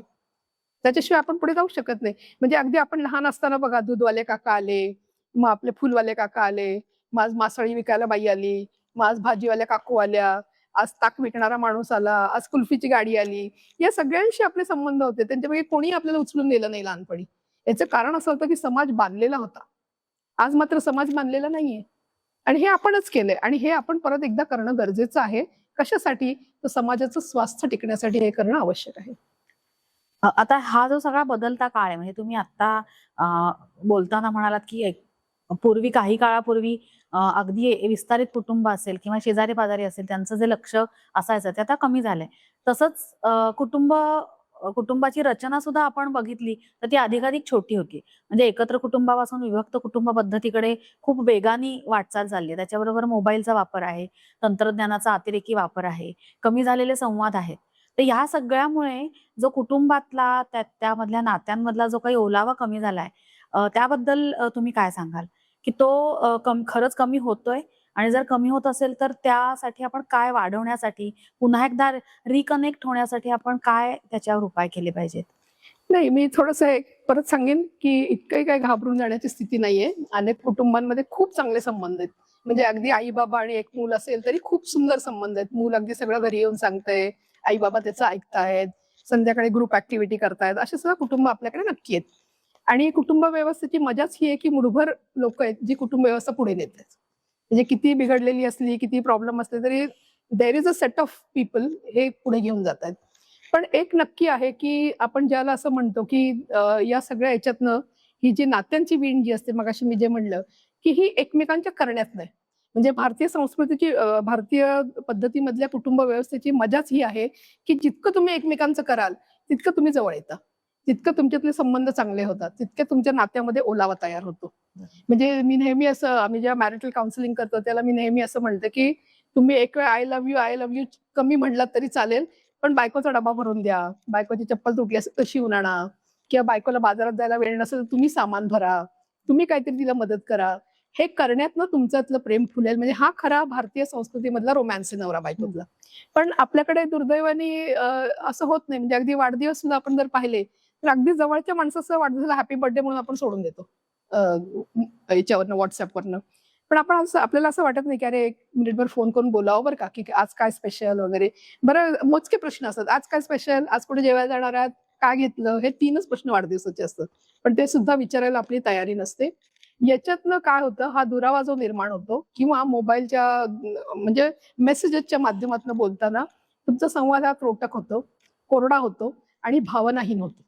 त्याच्याशिवाय आपण पुढे जाऊ शकत नाही. म्हणजे अगदी आपण लहान असताना बघा, दूधवाले काका आले, मग आपले फुलवाले काका आले, मग आज मासळी विकायला बाई आली, मग आज भाजीवाल्या काकू आल्या, आज ताक विकणारा माणूस आला, आज कुल्फीची गाडी आली. या सगळ्यांशी आपले संबंध होते. त्यांच्यापैकी कोणी आपल्याला उचलून नेलं नाही लहानपणी. याचं कारण असं होतं की समाज बांधलेला होता. आज मात्र समाज बांधलेला नाहीये आणि हे आपणच केलंय आणि हे आपण परत एकदा करणं गरजेचं आहे. कशासाठी? तर समाजाचं स्वास्थ्य टिकण्यासाठी हे करणं आवश्यक आहे. आता हा जो सगळा बदलता काळ आहे, म्हणजे तुम्ही आता बोलताना म्हणालात की पूर्वी काही काळापूर्वी अगदी विस्तारित कुटुंब असेल किंवा शेजारी पाजारी असेल त्यांचं जे लक्ष असायचं ते आता कमी झालंय. तसंच कुटुंबाची रचना सुद्धा आपण बघितली तर ती अधिकाधिक छोटी होती. म्हणजे एकत्र कुटुंबापासून विभक्त कुटुंब पद्धतीकडे खूप वेगाने वाटचाल चालली आहे. त्याच्याबरोबर मोबाईलचा वापर आहे, तंत्रज्ञानाचा अतिरेकी वापर आहे, कमी झालेले संवाद आहेत. तर ह्या सगळ्यामुळे जो कुटुंबातला त्यामधल्या नात्यांमधला जो काही ओलावा कमी झालाय, त्याबद्दल तुम्ही काय सांगाल? की तो खरंच कमी होतोय आणि जर कमी होत असेल तर त्यासाठी आपण काय वाढवण्यासाठी, पुन्हा एकदा रिकनेक्ट होण्यासाठी आपण काय त्याच्यावर उपाय केले पाहिजेत? नाही, मी थोडंसं एक परत सांगेन, की इतकंही काही घाबरून जाण्याची स्थिती नाहीये. अनेक कुटुंबांमध्ये खूप चांगले संबंध आहेत. म्हणजे अगदी आई-बाबा आणि एक मूल असेल तरी खूप सुंदर संबंध आहेत. मूल अगदी सगळं घरी येऊन सांगतंय, आई-बाबा त्याचं ऐकतायत, संध्याकाळी ग्रुप ॲक्टिव्हिटी करतायत. असे सुद्धा कुटुंब आपल्याकडे नक्की आहेत. आणि कुटुंब व्यवस्थेची मजाच ही आहे, की मुठभर लोकं आहेत, जी कुटुंब व्यवस्था पुढे नेतात. म्हणजे किती बिघडलेली असली, किती प्रॉब्लेम असले तरी there is a set of people हे पुढे घेऊन जातायत. पण एक नक्की आहे, की आपण ज्याला असं म्हणतो, की या सगळ्या ह्याच्यातनं ही जी नात्यांची वीण जी असते, मगाशी मी जे म्हणलं, की ही एकमेकांच्या करण्यात नाही. म्हणजे भारतीय संस्कृतीची भारतीय पद्धतीमधल्या कुटुंब व्यवस्थेची मजाच ही आहे, की जितकं तुम्ही एकमेकांचं कराल, तितकं तुम्ही जवळ येता. तितकं तुमच्यातले संबंध चांगले होतात, तितके तुमच्या नात्यामध्ये ओलावा तयार होतो. म्हणजे मी नेहमी असं आम्ही जेव्हा मॅरिटल काउन्सिलिंग करतो, त्याला मी नेहमी असं म्हणते, की तुम्ही एक वेळ I love you, I love you कमी म्हणलात तरी चालेल, पण बायकोचा डबा भरून द्या. बायकोची चप्पल तुटली असेल तर शिवून आणा किंवा बायकोला बाजारात जायला वेळ नसेल तर तुम्ही सामान भरा. तुम्ही काहीतरी तिला मदत करा. हे करण्यातनं तुमच्यातलं प्रेम फुलेल. म्हणजे हा खरा भारतीय संस्कृतीमधला रोमॅन्स आहे नवरा बायकोतला. पण आपल्याकडे दुर्दैवाने असं होत नाही. म्हणजे अगदी वाढदिवस सुद्धा आपण जर पाहिले, तर अगदी जवळच्या माणसाचा वाढदिवसाला हॅपी बर्थडे म्हणून आपण सोडून देतो. याच्यावरनं WhatsAppवरनं. पण आपण असं आपल्याला असं वाटत नाही, की अरे 1 मिनिटभर फोन करून बोलावं बरं का, की आज काय स्पेशल वगैरे. बरं मोजके प्रश्न असतात. आज काय स्पेशल? आज कुठे जेवायला जाणार आहात? काय घेतलं? हे 3च प्रश्न वाढदिवसाचे असतात. पण ते सुद्धा विचारायला आपली तयारी नसते. याच्यातनं काय होतं, हा दुरावा जो निर्माण होतो किंवा मोबाईलच्या म्हणजे मेसेजेसच्या माध्यमातून बोलताना तुमचा संवाद हा त्रोटक होतो, कोरडा होतो आणि भावनाहीन होतो.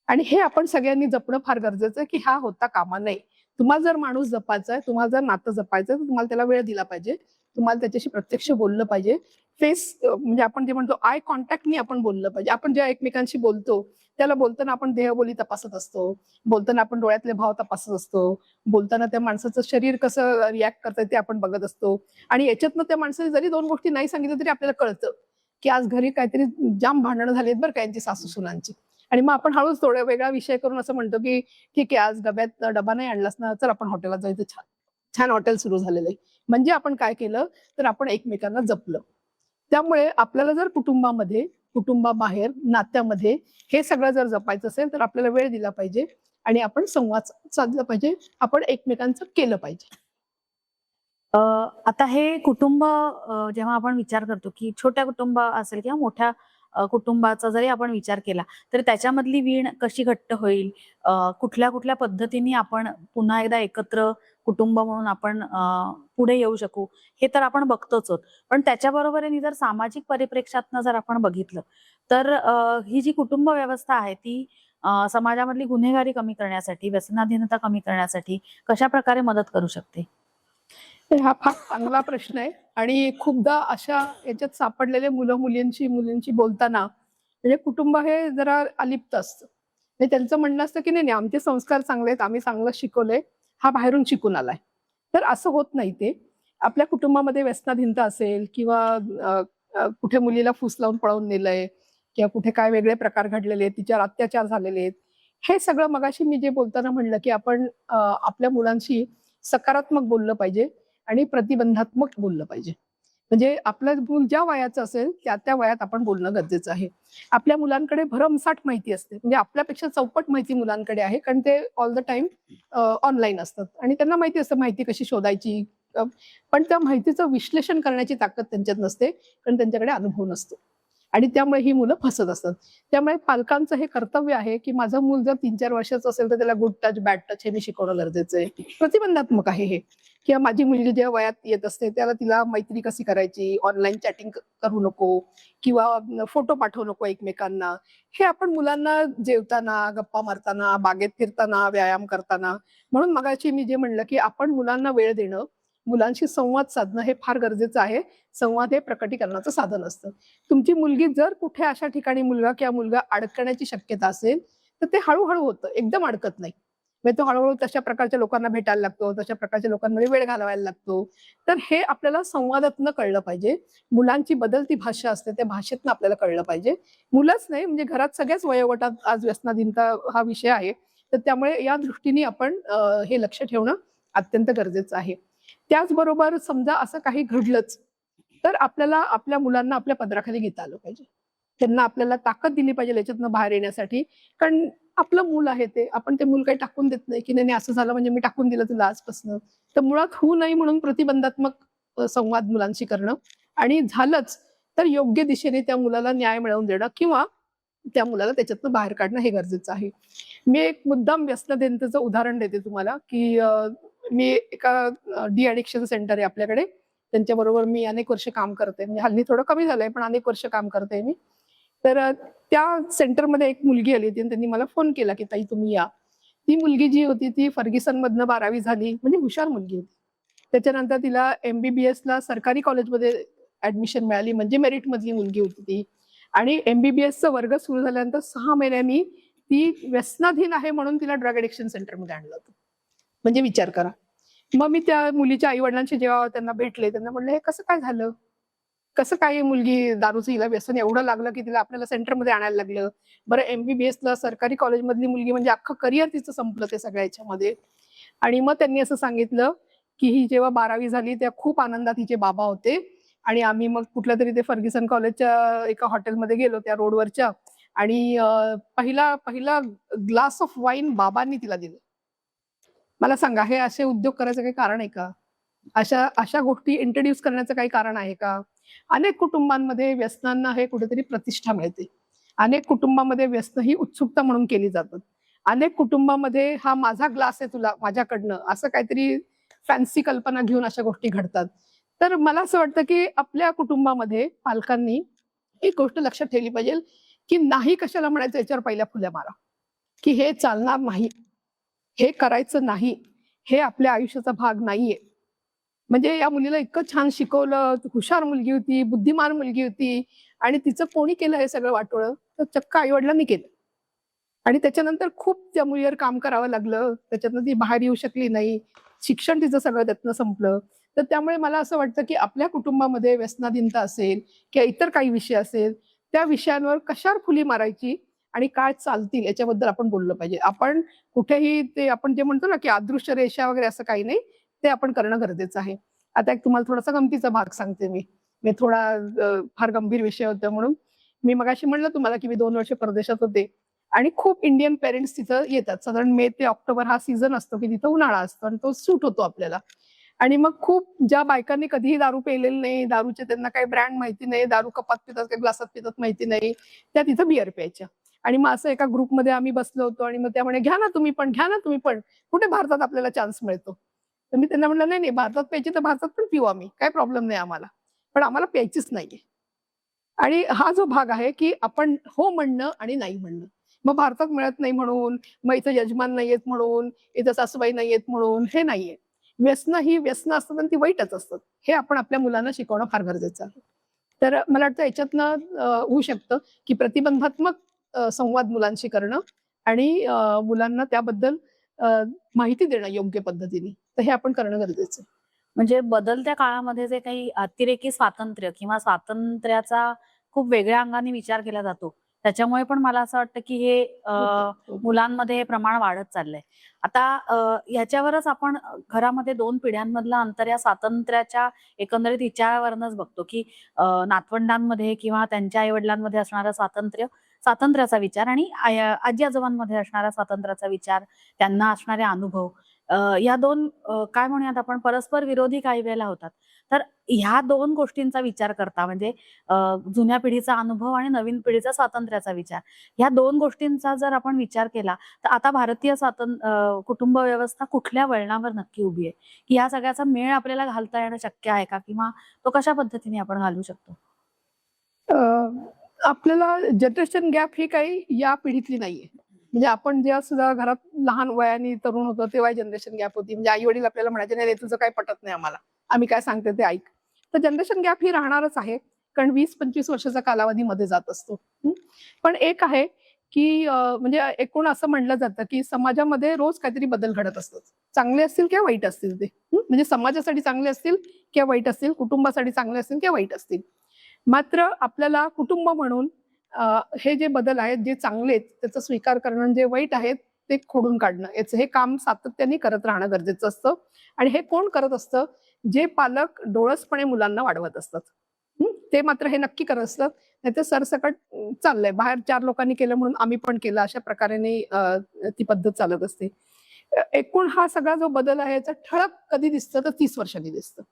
आणि हे आपण सगळ्यांनी जपणं फार गरजेचं आहे, की हा होता कामा नये. तुम्हाला जर माणूस जपायचा आहे, तुम्हाला जर नातं जपायचं आहे, तर तुम्हाला त्याला वेळ दिला पाहिजे. तुम्हाला त्याच्याशी प्रत्यक्ष बोललं पाहिजे. म्हणजे आपण जे म्हणतो आय कॉन्टॅक्टनी आपण बोललं पाहिजे. आपण जेव्हा एकमेकांशी बोलतो, त्याला बोलताना आपण देहबोली तपासत असतो. बोलताना आपण डोळ्यातले भाव तपासत असतो. बोलताना त्या माणसाचं शरीर कसं रिॲक्ट करतंय ते आपण बघत असतो. आणि याच्यातनं त्या माणसाने जरी 2 गोष्टी नाही सांगितल्या तरी आपल्याला कळतं, की आज घरी काहीतरी जाम भांडणं झालीत बरं का यांची सासू-सुनांची. आणि मग आपण हळूच थोडा वेगळा विषय करून असं म्हणतो, की "ठीक आहे, आज डब्यात डबा नाही आणलास ना, चल आपण हॉटेलला जायचं छान. छान हॉटेल सुरू झालेलं आहे." म्हणजे आपण काय केलं, तर आपण एकमेकांना जपलं. त्यामुळे आपल्याला जर कुटुंबामध्ये, कुटुंबाबाहेर, नात्यामध्ये हे सगळं जर जपायचं असेल, तर आपल्याला वेळ दिला पाहिजे आणि आपण संवाद साधला पाहिजे. आपण एकमेकांचं केलं पाहिजे. आता हे कुटुंब जेव्हा आपण विचार करतो, की छोट्या कुटुंब असेल किंवा मोठ्या कुटुंबाचा जरी आपण विचार केला, तर त्याच्यामधली वीण कशी घट्ट होईल? कुठल्या-कुठल्या पद्धतीने आपण पुन्हा एकदा एकत्र कुटुंब म्हणून आपण पुढे येऊ शकू, हे तर आपण बघतोच आहोत. पण त्याच्याबरोबरीने जर सामाजिक परिप्रेक्ष्यातनं जर आपण बघितलं, तर ही जी कुटुंब व्यवस्था आहे ती समाजामधली गुन्हेगारी कमी करण्यासाठी, व्यसनाधीनता कमी करण्यासाठी कशाप्रकारे मदत करू शकते? तर हा फार चांगला प्रश्न आहे आणि खूपदा अशा याच्यात सापडलेले मुलींची बोलताना म्हणजे कुटुंब हे जरा अलिप्त असतं. म्हणजे त्यांचं म्हणणं असतं, की नाही, नाही आमचे संस्कार चांगले आहेत, आम्ही चांगलं शिकवलंय, हा बाहेरून शिकून आलाय. तर असं होत नाही ते. आपल्या कुटुंबामध्ये व्यसनाधीनता असेल किंवा अ, अ, कुठे मुलीला फूस लावून पळवून नेलंय किंवा कुठे काय वेगळे प्रकार घडलेले आहेत, तिच्यावर अत्याचार झालेले आहेत. हे सगळं मगाशी मी जे बोलताना म्हणलं, की आपण आपल्या मुलांशी सकारात्मक बोललं पाहिजे आणि प्रतिबंधात्मक बोललं पाहिजे. म्हणजे आपलं मूल ज्या वयाचं असेल त्या वयात आपण बोलणं गरजेचं आहे. आपल्या मुलांकडे भरमसाठ माहिती असते. म्हणजे आपल्यापेक्षा चौपट माहिती मुलांकडे आहे. कारण ते ऑल द टाईम ऑनलाईन असतात आणि त्यांना माहिती असतं माहिती कशी शोधायची, पण त्या माहितीचं विश्लेषण करण्याची ताकद त्यांच्यात नसते, कारण त्यांच्याकडे अनुभव नसतो. आणि त्यामुळे ही मुलं फसत असतात. त्यामुळे पालकांचं हे कर्तव्य आहे, की माझं मूल जर 3-4 वर्षाचं असेल तर त्याला गुड टच, बॅड टच हे मी शिकवणं गरजेचं आहे. प्रतिबंधात्मक आहे हे. किंवा माझी मुलगी जेव्हा वयात येत असते त्याला तिला मैत्री कशी करायची, ऑनलाईन चॅटिंग करू नको किंवा फोटो पाठवू नको एकमेकांना. हे आपण मुलांना जेवताना, गप्पा मारताना, बागेत फिरताना, व्यायाम करताना, म्हणून मगाशी मी जे म्हणलं, की आपण मुलांना वेळ देणं, मुलांशी संवाद साधणं हे फार गरजेचं आहे. संवाद हे प्रकटीकरणाचं साधन असतं. तुमची मुलगी जर कुठे अशा ठिकाणी मुलगा किंवा मुलगा अडकण्याची शक्यता असेल, तर ते हळू होतं, एकदम अडकत नाही. म्हणजे तो हळूहळू तशा प्रकारच्या लोकांना भेटायला लागतो, तशा प्रकारच्या लोकांमध्ये वेळ घालवायला लागतो. तर हे आपल्याला संवादातनं कळलं पाहिजे. मुलांची बदलती भाषा असते, त्या भाषेतनं आपल्याला कळलं पाहिजे. मुलंच नाही, म्हणजे घरात सगळ्याच वयोगटात आज व्यसनाधीनता हा विषय आहे. तर त्यामुळे या दृष्टीने आपण हे लक्ष ठेवणं अत्यंत गरजेचं आहे. त्याचबरोबर समजा असं काही घडलंच, तर आपल्याला आपल्या मुलांना आपल्या पदराखाली घेता आलं पाहिजे. त्यांना आपल्याला ताकद दिली पाहिजे याच्यातनं बाहेर येण्यासाठी. कारण आपलं मूल आहे ते. आपण ते मूल काही टाकून देत नाही, की नाही असं झालं म्हणजे मी टाकून दिलं तुला आजपासनं. तर मुळात होऊ नये म्हणून प्रतिबंधात्मक संवाद मुलांशी करणं आणि झालंच तर योग्य दिशेने त्या मुलाला न्याय मिळवून देणं किंवा त्या मुलाला त्याच्यातनं बाहेर काढणं हे गरजेचं आहे. मी एक मुद्दाम व्यसनधीनतेचं उदाहरण देते तुम्हाला, की मी एका डी ॲडिक्शन सेंटर आहे आपल्याकडे. त्यांच्याबरोबर मी अनेक वर्ष काम करते. म्हणजे हल्ली थोडं कमी झालंय, पण अनेक वर्ष काम करते मी. तर त्या सेंटरमध्ये एक मुलगी आली होती आणि त्यांनी मला फोन केला, की "ताई तुम्ही या." ती मुलगी जी होती ती फर्ग्युसनमधनं 12वी झाली, म्हणजे हुशार मुलगी होती. त्याच्यानंतर तिला एम-बी-बी-एसला सरकारी कॉलेजमध्ये ॲडमिशन मिळाली, म्हणजे मेरिटमधली मुलगी होती ती. आणि एम-बी-बी-एसचा वर्ग सुरू झाल्यानंतर 6 महिन्यांनी ती व्यसनाधीन आहे म्हणून तिला ड्रग ॲडिक्शन सेंटरमध्ये आणलं होतं. म्हणजे विचार करा. मग मी त्या मुलीच्या आई-वडिलांशी जेव्हा त्यांना भेटले, त्यांना म्हटलं, "हे कसं काय झालं? कसं काय ही मुलगी दारूचं हिला व्यसन एवढं लागलं, की तिला आपल्याला सेंटरमध्ये आणायला लागलं? बरं एम-बी-बी-एसला सरकारी कॉलेजमधली मुलगी म्हणजे अख्खं करिअर तिचं संपलं ते सगळ्या ह्याच्यामध्ये." आणि मग त्यांनी असं सांगितलं, की ही जेव्हा 12वी झाली तेव्हा खूप आनंदात हिचे बाबा होते आणि आम्ही मग कुठल्यातरी ते फर्ग्युसन कॉलेजच्या एका हॉटेलमध्ये गेलो त्या रोडवरच्या आणि पहिला पहिला ग्लास ऑफ वाईन बाबांनी तिला दिलं. मला सांगा हे असे उद्योग करायचं काही कारण आहे का? अशा अशा गोष्टी इंट्रोड्यूस करण्याचं काही कारण आहे का? अनेक कुटुंबांमध्ये व्यसनांना हे कुठेतरी प्रतिष्ठा मिळते. अनेक कुटुंबामध्ये व्यसन ही उत्सुकता म्हणून केली जातात. अनेक कुटुंबामध्ये हा माझा ग्लास आहे तुला माझ्याकडनं असं काहीतरी फॅन्सी कल्पना घेऊन अशा गोष्टी घडतात. तर मला असं वाटतं, की आपल्या कुटुंबामध्ये पालकांनी एक गोष्ट लक्षात ठेवली पाहिजे, की नाही कशाला म्हणायचं याच्यावर पहिल्या फुल्या मारा, की हे चालणार नाही. हे करायचं नाही. हे आपल्या आयुष्याचा भाग नाहीये. म्हणजे या मुलीला इतकं छान शिकवलं, हुशार मुलगी होती, बुद्धिमान मुलगी होती आणि तिचं कोणी केलं हे सगळं वाटोळं? तर चक्क आई-वडिलांनी केलं. आणि त्याच्यानंतर खूप त्या मुलीवर काम करावं लागलं. त्याच्यातनं ती बाहेर येऊ शकली नाही. शिक्षण तिचं सगळं त्यातनं संपलं. तर त्यामुळे मला असं वाटतं, की आपल्या कुटुंबामध्ये व्यसनाधीनता असेल किंवा इतर काही विषय असेल, त्या विषयांवर कशावर फुली मारायची आणि काय चालतील याच्याबद्दल आपण बोललं पाहिजे. आपण कुठेही ते आपण जे म्हणतो ना, की अदृश्य रेषा वगैरे असं काही नाही. ते आपण करणं गरजेचं आहे. आता एक तुम्हाला थोडासा गमतीचा भाग सांगते मी. मी थोडा फार गंभीर विषय होता म्हणून. मी मगाशी म्हणलं तुम्हाला, की मी 2 वर्ष परदेशात होते. आणि खूप इंडियन पेरेंट्स तिथं येतात. साधारण मे ते ऑक्टोबर हा सीझन असतो, की तिथं उन्हाळा असतो आणि तो सूट होतो आपल्याला. आणि मग खूप ज्या बायकांनी कधीही दारू पिलेली नाही, दारूचे त्यांना काही ब्रँड माहिती नाही, दारू कपात पितात का ग्लासात पितात माहिती नाही, त्या तिथं बिअर प्यायच्या. आणि मग असं एका ग्रुपमध्ये आम्ही बसलो होतो आणि मग त्या म्हणे, "घ्या ना तुम्ही पण, घ्या ना तुम्ही पण. कुठे भारतात आपल्याला चान्स मिळतो." तर मी त्यांना म्हटलं, "नाही, नाही भारतात प्यायची तर भारतात पण पिऊ आम्ही. काही प्रॉब्लेम नाही आम्हाला. पण आम्हाला प्यायचीच नाहीये." आणि हा जो भाग आहे, की आपण हो म्हणणं आणि नाही म्हणणं. मग भारतात मिळत नाही म्हणून, मग इथं यजमान नाहीयेत म्हणून, इथं सासूबाई नाहीयेत म्हणून, हे नाहीये. व्यसनं ही व्यसनं असतात आणि ती वाईटच असतात. हे आपण आपल्या मुलांना शिकवणं फार गरजेचं आहे. तर मला वाटतं याच्यातनं होऊ शकतं, की प्रतिबंधात्मक संवाद मुलांशी करणं आणि मुलांना त्याबद्दल अ, माहिती देणं योग्य पद्धतीने. तर हे आपण करणं गरजेचं आहे. म्हणजे बदलत्या काळामध्ये जे काही अतिरेकी स्वातंत्र्य किंवा स्वातंत्र्याचा खूप वेगळ्या अंगाने विचार केला जातो. त्याच्यामुळे पण मला असं वाटतं, की हे होतं, हो. मुलांमध्ये हे प्रमाण वाढत चाललंय. आता ह्याच्यावरच आपण घरामध्ये 2 पिढ्यांमधलं अंतर या स्वातंत्र्याच्या एकंदरीत विचारावरूनच बघतो, की नातवंडांमध्ये किंवा त्यांच्या आई-वडिलांमध्ये असणारं स्वातंत्र्याचा विचार आणि आजी-आजोबांमध्ये असणारा स्वातंत्र्याचा विचार, त्यांना असणारे अनुभव या दोन काय म्हणूयात आपण परस्पर विरोधी काही वेळेला होतात. तर ह्या दोन गोष्टींचा विचार करता म्हणजे जुन्या पिढीचा अनुभव आणि नवीन पिढीचा स्वातंत्र्याचा विचार, ह्या दोन गोष्टींचा जर आपण विचार केला तर आता भारतीय कुटुंब व्यवस्था कुठल्या वळणावर नक्की उभी आहे, की ह्या सगळ्याचा मेळ आपल्याला घालता येणं शक्य आहे का, किंवा तो कशा पद्धतीने आपण घालू शकतो? आपल्याला जनरेशन गॅप ही काही या पिढीतली नाहीये. म्हणजे आपण जेव्हा सुद्धा घरात लहान वयाने तरुण होतो तेव्हा जनरेशन गॅप होती. म्हणजे आई वडील आपल्याला म्हणायचे, नाही तुझं काही पटत नाही आम्हाला, आम्ही काय सांगते ते ऐक. तर जनरेशन गॅप ही राहणारच आहे, कारण 20-25 वर्षाचा कालावधी मध्ये जात असतो. पण एक आहे की म्हणजे एकूण असं म्हणलं जातं की समाजामध्ये रोज काहीतरी बदल घडत असतात, चांगले असतील किंवा वाईट असतील ते. म्हणजे समाजासाठी चांगले असतील किंवा वाईट असतील, कुटुंबासाठी चांगले असतील किंवा वाईट असतील. मात्र आपल्याला कुटुंब म्हणून हे जे बदल आहेत, जे चांगले आहेत त्याचा स्वीकार करणं, जे वाईट आहेत ते खोडून काढणं, याचं हे काम सातत्याने करत राहणं गरजेचं असतं. आणि हे कोण करत असतं? जे पालक डोळसपणे मुलांना वाढवत असतात. ते मात्र हे नक्की करत असतात. नाही तर सरसकट चाललंय बाहेर 4 लोकांनी केलं म्हणून आम्ही पण केलं, अशा प्रकारे ती पद्धत चालत असते. एकूण हा सगळा जो बदल आहे याचा ठळक कधी दिसतं तर 30 वर्षांनी दिसतं.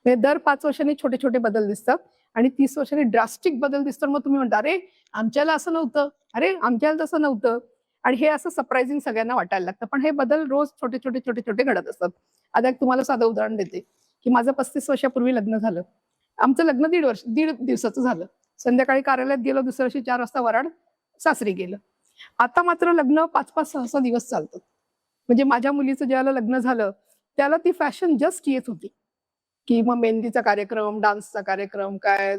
म्हणजे दर 5 वर्षांनी छोटे छोटे बदल दिसतात आणि 30 वर्षांनी ड्रास्टिक बदल दिसतात. मग तुम्ही म्हणता, अरे आमच्याला असं नव्हतं, अरे आमच्याला तसं नव्हतं. आणि हे असं सरप्राइझिंग सगळ्यांना वाटायला लागतं. पण हे बदल रोज छोटे छोटे छोटे छोटे घडत असतात. आता एक तुम्हाला साधं उदाहरण देते की माझं 35 वर्षापूर्वी लग्न झालं. आमचं लग्न 1.5 दिवसाचं झालं. संध्याकाळी कार्यालयात गेलो, दुसऱ्या दिवशी 4 वाजता वराड, सासरी गेलं. आता मात्र लग्न 5-5, 6-6 दिवस चालतं. म्हणजे माझ्या मुलीचं ज्याला लग्न झालं त्याला ती फॅशन जस्ट येत होती, की मग मेहंदीचा कार्यक्रम, डान्सचा कार्यक्रम, काय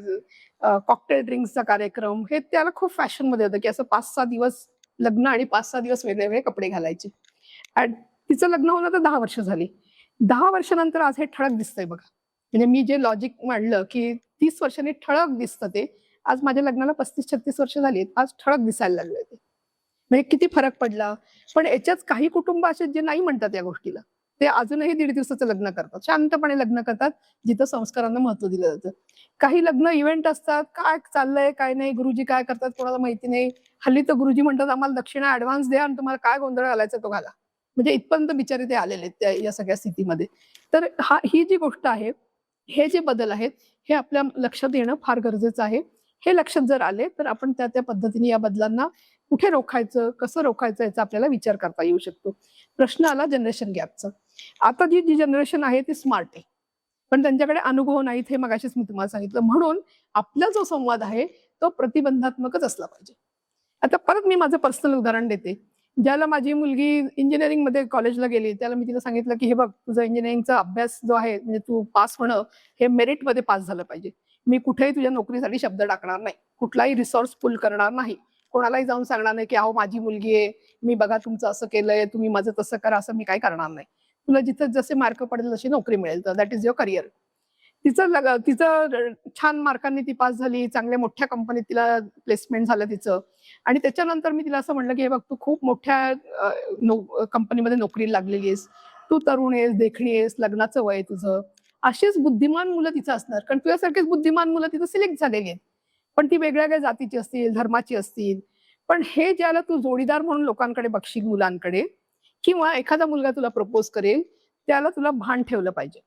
कॉकटेल ड्रिंक्सचा कार्यक्रम, हे त्याला खूप फॅशन मध्ये होतं की असं 5-6 दिवस लग्न आणि 5-6 दिवस वेगळे वेगळे कपडे घालायचे. आणि तिचं लग्न होऊन आता 10 वर्ष झाली. 10 वर्षानंतर आज हे ठळक दिसतंय बघा. म्हणजे मी जे लॉजिक मांडलं की 30 वर्षांनी ठळक दिसतं ते, आज माझ्या लग्नाला 35-36 वर्ष झाली आहेत, आज ठळक दिसायला लागले ते. म्हणजे किती फरक पडला. पण याच्याच काही कुटुंब असे जे नाही म्हणतात या गोष्टीला, ते अजूनही 1.5 दिवसाचं लग्न करतात, शांतपणे लग्न करतात, जिथं संस्कारांना महत्व दिलं जातं. काही लग्न इव्हेंट असतात, काय चाललंय काय नाही, गुरुजी काय करतात कोणाला माहिती नाही. हल्ली तर गुरुजी म्हणतात आम्हाला दक्षिणा ऍडव्हान्स द्या आणि तुम्हाला काय गोंधळ घालायचा तो घाला. म्हणजे इथपर्यंत बिचारे ते आलेले आहेत या सगळ्या स्थितीमध्ये. तर ही जी गोष्ट आहे, हे जे बदल आहेत, हे आपल्या लक्षात येणं फार गरजेचं आहे. हे लक्षात जर आले तर आपण त्या त्या पद्धतीने या बदलांना कुठे रोखायचं, कसं रोखायचं याचा आपल्याला विचार करता येऊ शकतो. प्रश्न आला जनरेशन गॅपचा. आता जी जी जनरेशन आहे ती स्मार्ट आहे, पण त्यांच्याकडे अनुभव नाहीत, हे मगाशीच मी तुम्हाला सांगितलं. म्हणून आपला जो संवाद आहे तो प्रतिबंधात्मकच असला पाहिजे. आता परत मी माझं पर्सनल उदाहरण देते. ज्याला माझी मुलगी इंजिनिअरिंगमध्ये कॉलेजला गेली, त्याला मी तिला सांगितलं की हे बघ, तुझा इंजिनिअरिंगचा अभ्यास जो आहे, म्हणजे तू पास होणं हे मेरिटमध्ये पास झालं पाहिजे. मी कुठेही तुझ्या नोकरीसाठी शब्द टाकणार नाही, कुठलाही रिसोर्स पुल करणार नाही, कोणालाही जाऊन सांगणार नाही की अहो माझी मुलगी आहे, मी बघा तुमचं असं केलंय, तुम्ही माझं तसं करा, असं मी काही करणार नाही. तुला जिथं जसे मार्क पडेल तशी नोकरी मिळेल, तर दॅट इज युअर करिअर. तिचं छान मार्कांनी ती पास झाली, चांगल्या मोठ्या कंपनीत तिला प्लेसमेंट झालं तिचं. आणि त्याच्यानंतर मी तिला असं म्हणलं की हे बघ, तू खूप मोठ्या कंपनीमध्ये नोकरीला लागलेली आहेस, तू तरुण आहेस, देखणी आहेस, लग्नाचं वय तुझं, अशीच बुद्धिमान मुलं तिचं असणार, कारण तुझ्यासारखीच बुद्धिमान मुलं तिथं सिलेक्ट झालेली आहेत. पण ती वेगळ्या वेगळ्या जातीची असतील, धर्माची असतील. पण हे ज्याला तू जोडीदार म्हणून लोकांकडे बघशील, मुलांकडे, किंवा एखादा मुलगा तुला प्रपोज करेल, त्याला तुला भान ठेवलं पाहिजे.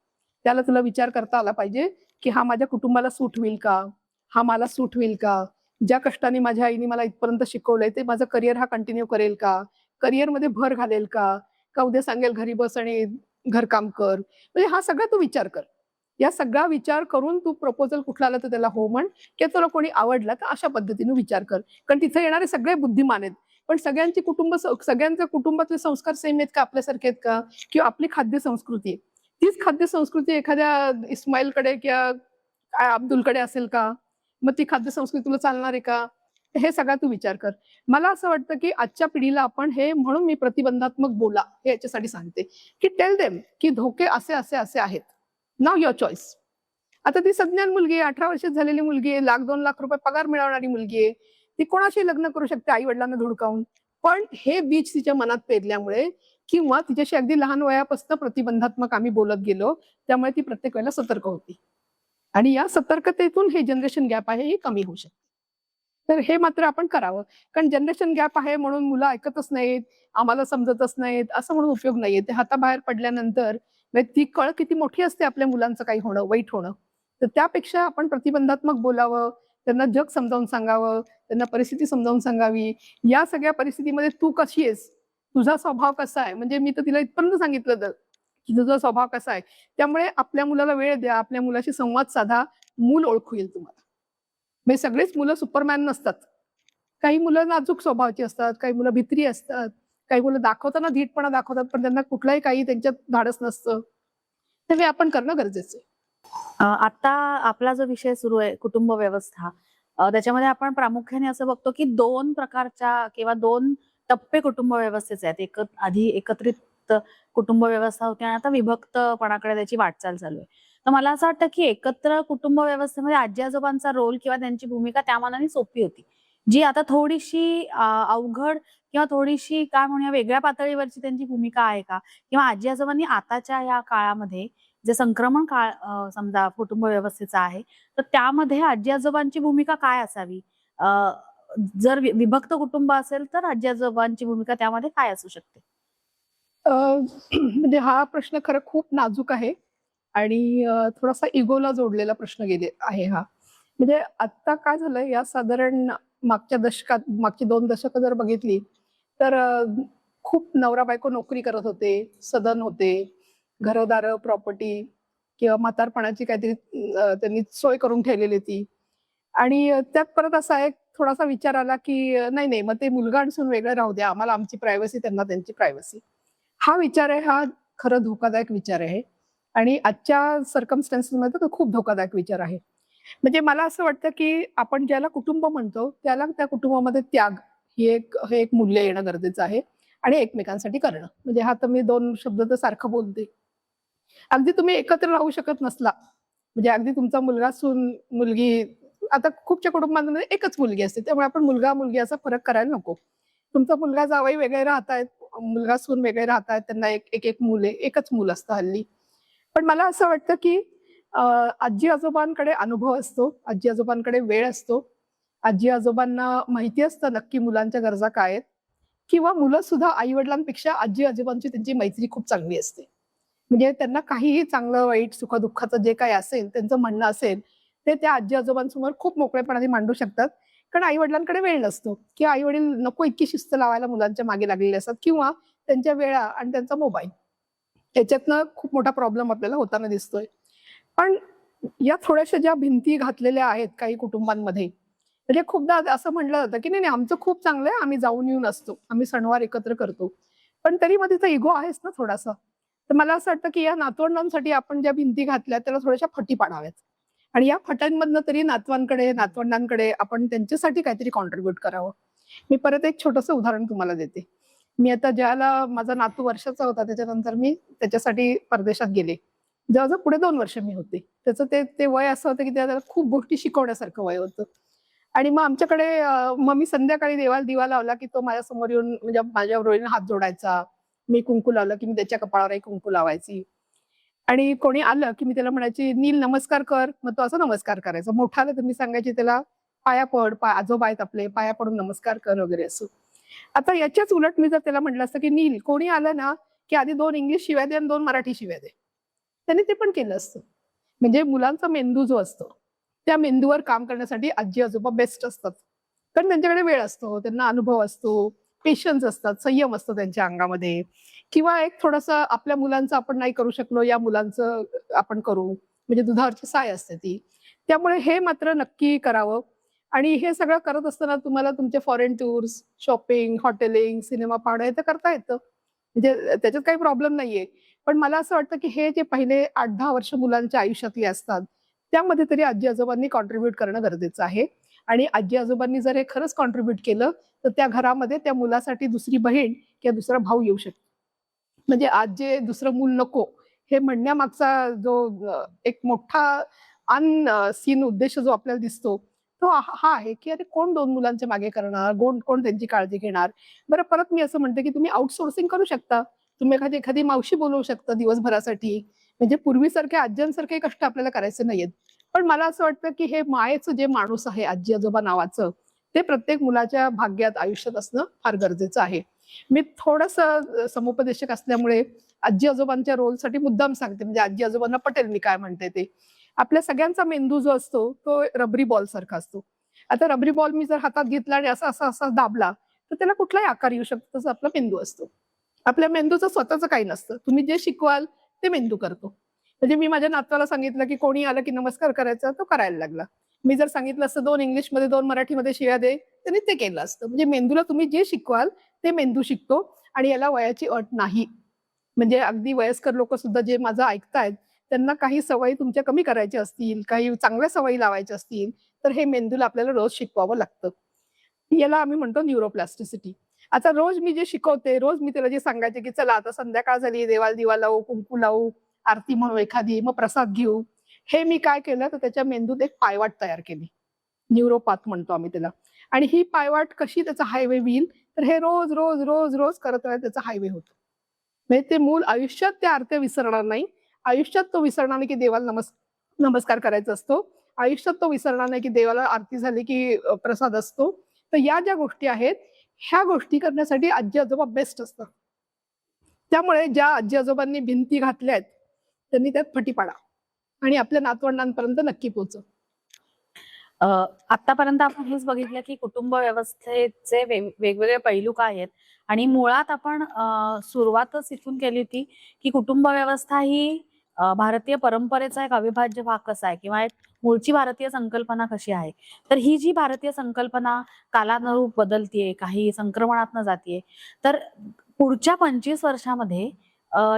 त्याला तुला विचार करता आला पाहिजे की हा माझ्या कुटुंबाला सूट होईल का, हा मला सूट होईल का, ज्या कष्टाने माझ्या आईने मला इथपर्यंत शिकवलंय ते माझं करिअर हा कंटिन्यू करेल का, करिअरमध्ये भर घालेल का, का उद्या सांगेल घरी बस आणि घरकाम कर. म्हणजे हा सगळा तू विचार कर. या सगळा विचार करून तू प्रपोजल कुठला आला तर त्याला हो म्हण, किंवा तुला कोणी आवडला तर अशा पद्धतीने विचार कर. कारण तिथे येणारे सगळे बुद्धिमान आहेत, पण सगळ्यांच्या कुटुंबातले संस्कार सेम आहेत का, आपल्यासारखे आहेत का, किंवा आपली खाद्य संस्कृती आहे तीच खाद्य संस्कृती एखाद्या इस्माईलकडे किंवा अब्दुलकडे असेल का, मग ती खाद्य संस्कृती तुला चालणार आहे का, हे सगळा तू विचार कर. मला असं वाटतं की आजच्या पिढीला आपण हे, म्हणून मी प्रतिबंधात्मक बोला हे याच्यासाठी सांगते की टेल देम की धोके असे असे असे आहेत, नाव युअर चॉईस. आता ती सज्ञान मुलगी आहे, 18 वर्षात झालेली मुलगी आहे, 1-2 लाख रुपये पगार मिळवणारी मुलगी आहे, ती कोणाशी लग्न करू शकते आई वडिलांना धुडकावून. पण हे बीज तिच्या मनात पेरल्यामुळे, किंवा तिच्याशी अगदी लहान वयापासून प्रतिबंधात्मक आम्ही बोलत गेलो, त्यामुळे ती प्रत्येक वेळेला सतर्क होती. आणि या सतर्कतेतून हे जनरेशन गॅप आहे हे कमी होऊ शकते. तर हे मात्र आपण करावं. कारण जनरेशन गॅप आहे म्हणून मुलं ऐकतच नाहीत, आम्हाला समजतच नाहीत, असं म्हणून उपयोग नाहीये. ते हाताबाहेर पडल्यानंतर म्हणजे ती कळ किती मोठी असते आपल्या मुलांचं काही होणं, वाईट होणं. तर त्यापेक्षा आपण प्रतिबंधात्मक बोलावं, त्यांना जग समजावून सांगावं, त्यांना परिस्थिती समजावून सांगावी. या सगळ्या परिस्थितीमध्ये तू कशी आहेस? तुझा स्वभाव कसा आहे? म्हणजे मी तर तिला इथपर्यंत सांगितलं होतं, की तुझा स्वभाव कसा आहे? त्यामुळे आपल्या मुलाला वेळ द्या, आपल्या मुलाशी संवाद साधा, मूल ओळखू येईल तुम्हाला. म्हणजे सगळेच मुलं सुपरमॅन नसतात. काही मुलं नाजूक स्वभावाची असतात, काही मुलं भित्री असतात, काही मुलं दाखवताना धीटपणा दाखवतात, पण त्यांना कुठलाही काही त्यांच्यात धाडस नसतं. तर हे आपण करणं गरजेचं आहे. आता आपला जो विषय सुरू आहे कुटुंब व्यवस्था, त्याच्यामध्ये आपण प्रामुख्याने असं बघतो की 2 प्रकारच्या किंवा 2 टप्पे कुटुंब व्यवस्थेचे आहेत. आधी एकत्रित कुटुंब व्यवस्था होती आणि आता विभक्तपणाकडे त्याची वाटचाल चालू आहे. तर मला असं वाटतं की एकत्र कुटुंब व्यवस्थेमध्ये आजी-आजोबांचा रोल किंवा त्यांची भूमिका त्या मानाने सोपी होती. जी आता थोडीशी अवघड किंवा थोडीशी काय म्हणूया वेगळ्या पातळीवरची त्यांची भूमिका आहे का? किंवा आजी-आजोबांनी आताच्या या काळामध्ये जे संक्रमण काळ समजा कुटुंब व्यवस्थेचा आहे, तर त्यामध्ये आजी-आजोबांची भूमिका काय असावी? अ, जर विभक्त कुटुंब असेल, तर आजी-आजोबांची भूमिका त्यामध्ये काय असू शकते? म्हणजे हा प्रश्न खरं खूप नाजूक आहे आणि थोडासा इगोला जोडलेला प्रश्न गेले आहे हा. म्हणजे आत्ता काय झालंय या साधारण मागच्या दशकात मागची 2 दशकं जर बघितली, तर खूप नवरा-बायको नोकरी करत होते, सदन होते, घरं प्रॉपर्टी किंवा म्हातारपणाची काहीतरी त्यांनी सोय करून ठेवलेली ती. आणि त्यात परत असा एक थोडासा विचार आला, की नाही, नाही, मग ते मुलगा आणि सून वेगळं राहू द्या. आम्हाला आमची प्रायव्हसी, त्यांना त्यांची प्रायव्हसी. हा विचार आहे, हा खरं धोकादायक विचार आहे आणि आजच्या सर्कमस्टन्सेसमध्ये तो खूप धोकादायक विचार आहे. म्हणजे मला असं वाटतं, की आपण ज्याला कुटुंब म्हणतो, त्याला त्या कुटुंबामध्ये त्याग हे एक मूल्य येणं गरजेचं आहे आणि एकमेकांसाठी करणं. म्हणजे हा तर मी 2 शब्द तर सारखं बोलते. अगदी तुम्ही एकत्र राहू शकत नसला, म्हणजे अगदी तुमचा मुलगा, सून, मुलगी आता खूपच्या कुटुंबांमध्ये एकच मुलगी असते. त्यामुळे आपण मुलगा-मुलगी असा फरक करायला नको. तुमचा मुलगा जावई वेगळे राहतायत, मुलगा सून वेगळे राहतायत, त्यांना एक मूल आहे. एकच मूल असतं हल्ली. पण मला असं वाटतं, की अ, आजी-आजोबांकडे अनुभव असतो, आजी-आजोबांकडे वेळ असतो. आजी-आजोबांना माहिती असतं नक्की मुलांच्या गरजा काय आहेत किंवा मुलं सुद्धा आई-वडिलांपेक्षा आजी-आजोबांची त्यांची मैत्री खूप चांगली असते. म्हणजे त्यांना काहीही चांगलं, वाईट, सुख-दुःखाचं जे काही असेल, त्यांचं म्हणणं असेल, ते त्या आजी-आजोबांसमोर खूप मोकळेपणाने मांडू शकतात. कारण आई-वडिलांकडे वेळ नसतो किंवा आई-वडील नको इतकी शिस्त लावायला मुलांच्या मागे लागलेले असतात किंवा त्यांच्या वेळा आणि त्यांचा मोबाईल याच्यातनं खूप मोठा प्रॉब्लेम आपल्याला होताना दिसतोय. पण या थोड्याशा ज्या भिंती घातलेल्या आहेत काही कुटुंबांमध्ये, म्हणजे खूपदा असं म्हटलं जातं, की "नाही, नाही, आमचं खूप चांगलं आहे, आम्ही जाऊन-येऊन असतो, आम्ही सणवार एकत्र करतो." पण तरी मग तिचा इगो आहेच ना थोडासा. तर मला असं वाटतं, की या नातवंडांसाठी आपण ज्या भिंती घातल्या त्याला थोड्याशा फटी पाडाव्यात आणि या फट्यांमधनं तरी नातवांकडे, नातवंडांकडे आपण त्यांच्यासाठी काहीतरी कॉन्ट्रिब्यूट करावं. मी परत एक छोटंसं उदाहरण तुम्हाला देते. मी आता ज्याला माझा नातू वर्षाचा होता त्याच्यानंतर मी त्याच्यासाठी परदेशात गेले. जवळ-जवळ पुढे 2 वर्ष मी होते. त्याचं ते ते वय असं होतं, की त्याला खूप गोष्टी शिकवण्यासारखं वय होतं. आणि मग आमच्याकडे मग मी संध्याकाळी देवाला दिवा लावला, की तो माझ्यासमोर येऊन म्हणजे माझ्या ओळीने हात जोडायचा. मी कुंकू लावलं, की मी त्याच्या कपाळावरही कुंकू लावायची. आणि कोणी आलं, की मी त्याला म्हणायची, "नील नमस्कार कर." मग तो असा नमस्कार करायचा. मोठा आला तर मी सांगायची त्याला, "पाया पड, आजोबा आहेत आपले, पाया पडून नमस्कार कर" वगैरे असं. आता याच्याच उलट मी जर त्याला म्हटलं असतं, की "नील, कोणी आलं ना, की आधी 2 इंग्लिश शिव्या दे आणि 2 मराठी शिव्या दे." त्याने ते पण केलं असतं. म्हणजे मुलांचा मेंदू जो असतो, त्या मेंदूवर काम करण्यासाठी आजी-आजोबा बेस्ट असतात. कारण त्यांच्याकडे वेळ असतो, त्यांना अनुभव असतो, पेशन्स असतात, संयम असतो त्यांच्या अंगामध्ये किंवा एक थोडंसं आपल्या मुलांचं आपण नाही करू शकलो, या मुलांचं आपण करू. म्हणजे दुधावरची साय असते ती. त्यामुळे हे मात्र नक्की करावं आणि हे सगळं करत असताना तुम्हाला तुमचे foreign tours, shopping, hotelling, cinema पाहणं हे तर करता येतं. म्हणजे त्याच्यात काही प्रॉब्लेम नाहीये. पण मला असं वाटतं, की हे जे पहिले 8-10 वर्ष मुलांच्या आयुष्यातले असतात, त्यामध्ये तरी आजी-आजोबांनी कॉन्ट्रिब्यूट करणं गरजेचं आहे. आणि आजी-आजोबांनी जर हे खरंच कॉन्ट्रिब्यूट केलं, तर त्या घरामध्ये त्या मुलासाठी दुसरी बहीण किंवा दुसरा भाऊ येऊ शकतो. म्हणजे आज जे दुसरं मूल नको, हे म्हणण्यामागचा जो एक मोठा सीन उद्देश जो आपल्याला दिसतो, तो हा आहे, की अरे कोण 2 मुलांच्या मागे करणार? कोण कोण त्यांची काळजी घेणार? बरं परत मी असं म्हणते, की तुम्ही आउटसोर्सिंग करू शकता. तुम्ही एखादी मावशी बोलवू शकता दिवसभरासाठी. म्हणजे पूर्वीसारखे आज्यांसारखे कष्ट आपल्याला करायचे नाहीयेत. पण मला असं वाटतं, की हे मायेचं जे माणूस आहे आजी-आजोबा नावाचं, ते प्रत्येक मुलाच्या भाग्यात आयुष्यात असणं फार गरजेचं आहे. मी थोडंसं समुपदेशक असल्यामुळे आजी आजोबांच्या रोलसाठी मुद्दाम सांगते, म्हणजे आजी आजोबांना पटेल मी काय म्हणते ते. आपल्या सगळ्यांचा मेंदू जो असतो तो रबरी बॉल सारखा असतो. आता रबरी बॉल मी जर हातात घेतला आणि असा असा असा दाबला तर त्याला कुठलाही आकार येऊ शकतो, तसं आपला मेंदू असतो. आपल्या मेंदूचं स्वतःचं काही नसतं. तुम्ही जे शिकवाल ते मेंदू करतो. म्हणजे मी माझ्या नातवाला सांगितलं की कोणी आलं की नमस्कार करायचा, तो करायला लागला. मी जर सांगितलं असतं 2 इंग्लिशमध्ये 2 मराठीमध्ये शिव्या दे, त्याने ते केलं असतं. म्हणजे मेंदूला तुम्ही जे शिकवाल ते मेंदू शिकतो आणि याला वयाची अट नाही. म्हणजे अगदी वयस्कर लोक सुद्धा जे माझं ऐकतायत त्यांना काही सवयी तुमच्या कमी करायच्या असतील, काही चांगल्या सवयी लावायच्या असतील, तर हे मेंदूला आपल्याला रोज शिकवावं लागतं. याला आम्ही म्हणतो न्यूरोप्लास्टिसिटी. आता रोज मी जे शिकवते, रोज मी त्याला जे सांगायचे की चला आता संध्याकाळ झाली, देवाला दिवा लावू, कुंकू लावू, आरती म्हणू एखादी, मग प्रसाद घेऊ. हे मी काय केलं तर त्याच्या मेंदूत एक पायवाट तयार केली. न्यूरोपाथ म्हणतो आम्ही त्याला. आणि ही पायवाट कशी त्याचा हायवे होईल, तर हे रोज रोज रोज रोज करत राहिलं त्याचा हायवे होतो. म्हणजे ते मूल आयुष्यात त्या आरत्या विसरणार नाही. आयुष्यात तो विसरणार नाही की देवाला नमस्कार करायचा असतो. आयुष्यात तो विसरणार नाही की देवाला आरती झाली की प्रसाद असतो. तर या ज्या गोष्टी आहेत, ह्या गोष्टी करण्यासाठी आजी आजोबा बेस्ट असतात. त्यामुळे ज्या आजी आजोबांनी भिंती घातल्या आहेत, त्यांनी त्यात फटी पाडा आणि आपल्या नातवंडांपर्यंत नक्की पोहोचव. आतापर्यंत आपण हेच बघितलं की कुटुंब व्यवस्थेचे वेगवेगळे पैलू काय आहेत आणि मुळात आपण सुरुवातच इथून केली होती की कुटुंब व्यवस्था ही भारतीय परंपरेचा एक अविभाज्य भाग कसा आहे किंवा एक मूळची भारतीय संकल्पना कशी आहे. तर ही जी भारतीय संकल्पना कालानुरूप बदलतीये, काही संक्रमणातनं जातीये, तर पुढच्या 25 वर्षामध्ये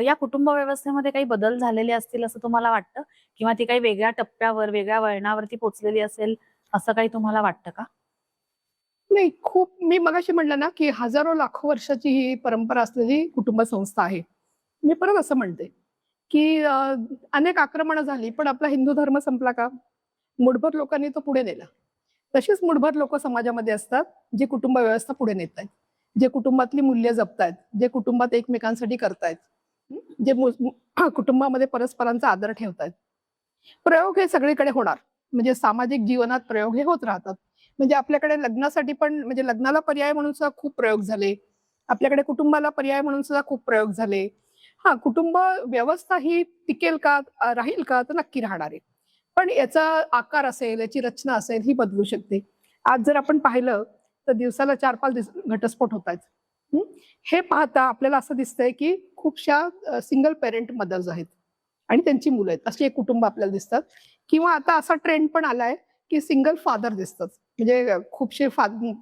या कुटुंब व्यवस्थेमध्ये काही बदल झालेले असतील असं तुम्हाला वाटतं किंवा ती काही वेगळ्या टप्प्यावर, वेगळ्या वळणावरती पोहोचलेली असेल असं काही तुम्हाला वाटतं का? नाही, खूप मी मगाशी म्हटलं ना, की हजारो लाखो वर्षाची ही परंपरा असलेली कुटुंब संस्था आहे. मी परत असं म्हणते, की अनेक आक्रमणं झाली, पण आपला हिंदू धर्म संपला का? मुठभर लोकांनी तो पुढे नेला. तशीच मुठभर लोकं समाजामध्ये असतात, जे कुटुंब व्यवस्था पुढे नेतायत. जे कुटुंबातली मूल्य जपतायत, जे कुटुंबात एकमेकांसाठी करतायत. जे कुटुंबामध्ये परस्परांचा आदर ठेवतायत. प्रयोग हे सगळीकडे होणार. म्हणजे सामाजिक जीवनात प्रयोग हे होत राहतात. म्हणजे आपल्याकडे लग्नासाठी पण म्हणजे लग्नाला पर्याय म्हणून सुद्धा खूप प्रयोग झाले. आपल्याकडे कुटुंबाला पर्याय म्हणून सुद्धा खूप प्रयोग झाले. हां, कुटुंब व्यवस्था ही टिकेल का? राहील का? तर नक्की राहणार आहे. पण याचा आकार असेल, याची रचना असेल ही बदलू शकते. आज जर आपण पाहिलं तर दिवसाला 4-5 घटस्फोट होतायत. हं. हे पाहता आपल्याला असं दिसतंय की खूपशा सिंगल पेरेंट मदर्स आहेत आणि त्यांची मुलं आहेत. अशी एक कुटुंब आपल्याला दिसतात. किंवा आता असा ट्रेंड पण आलाय की सिंगल फादर दिसतात. म्हणजे खूपशे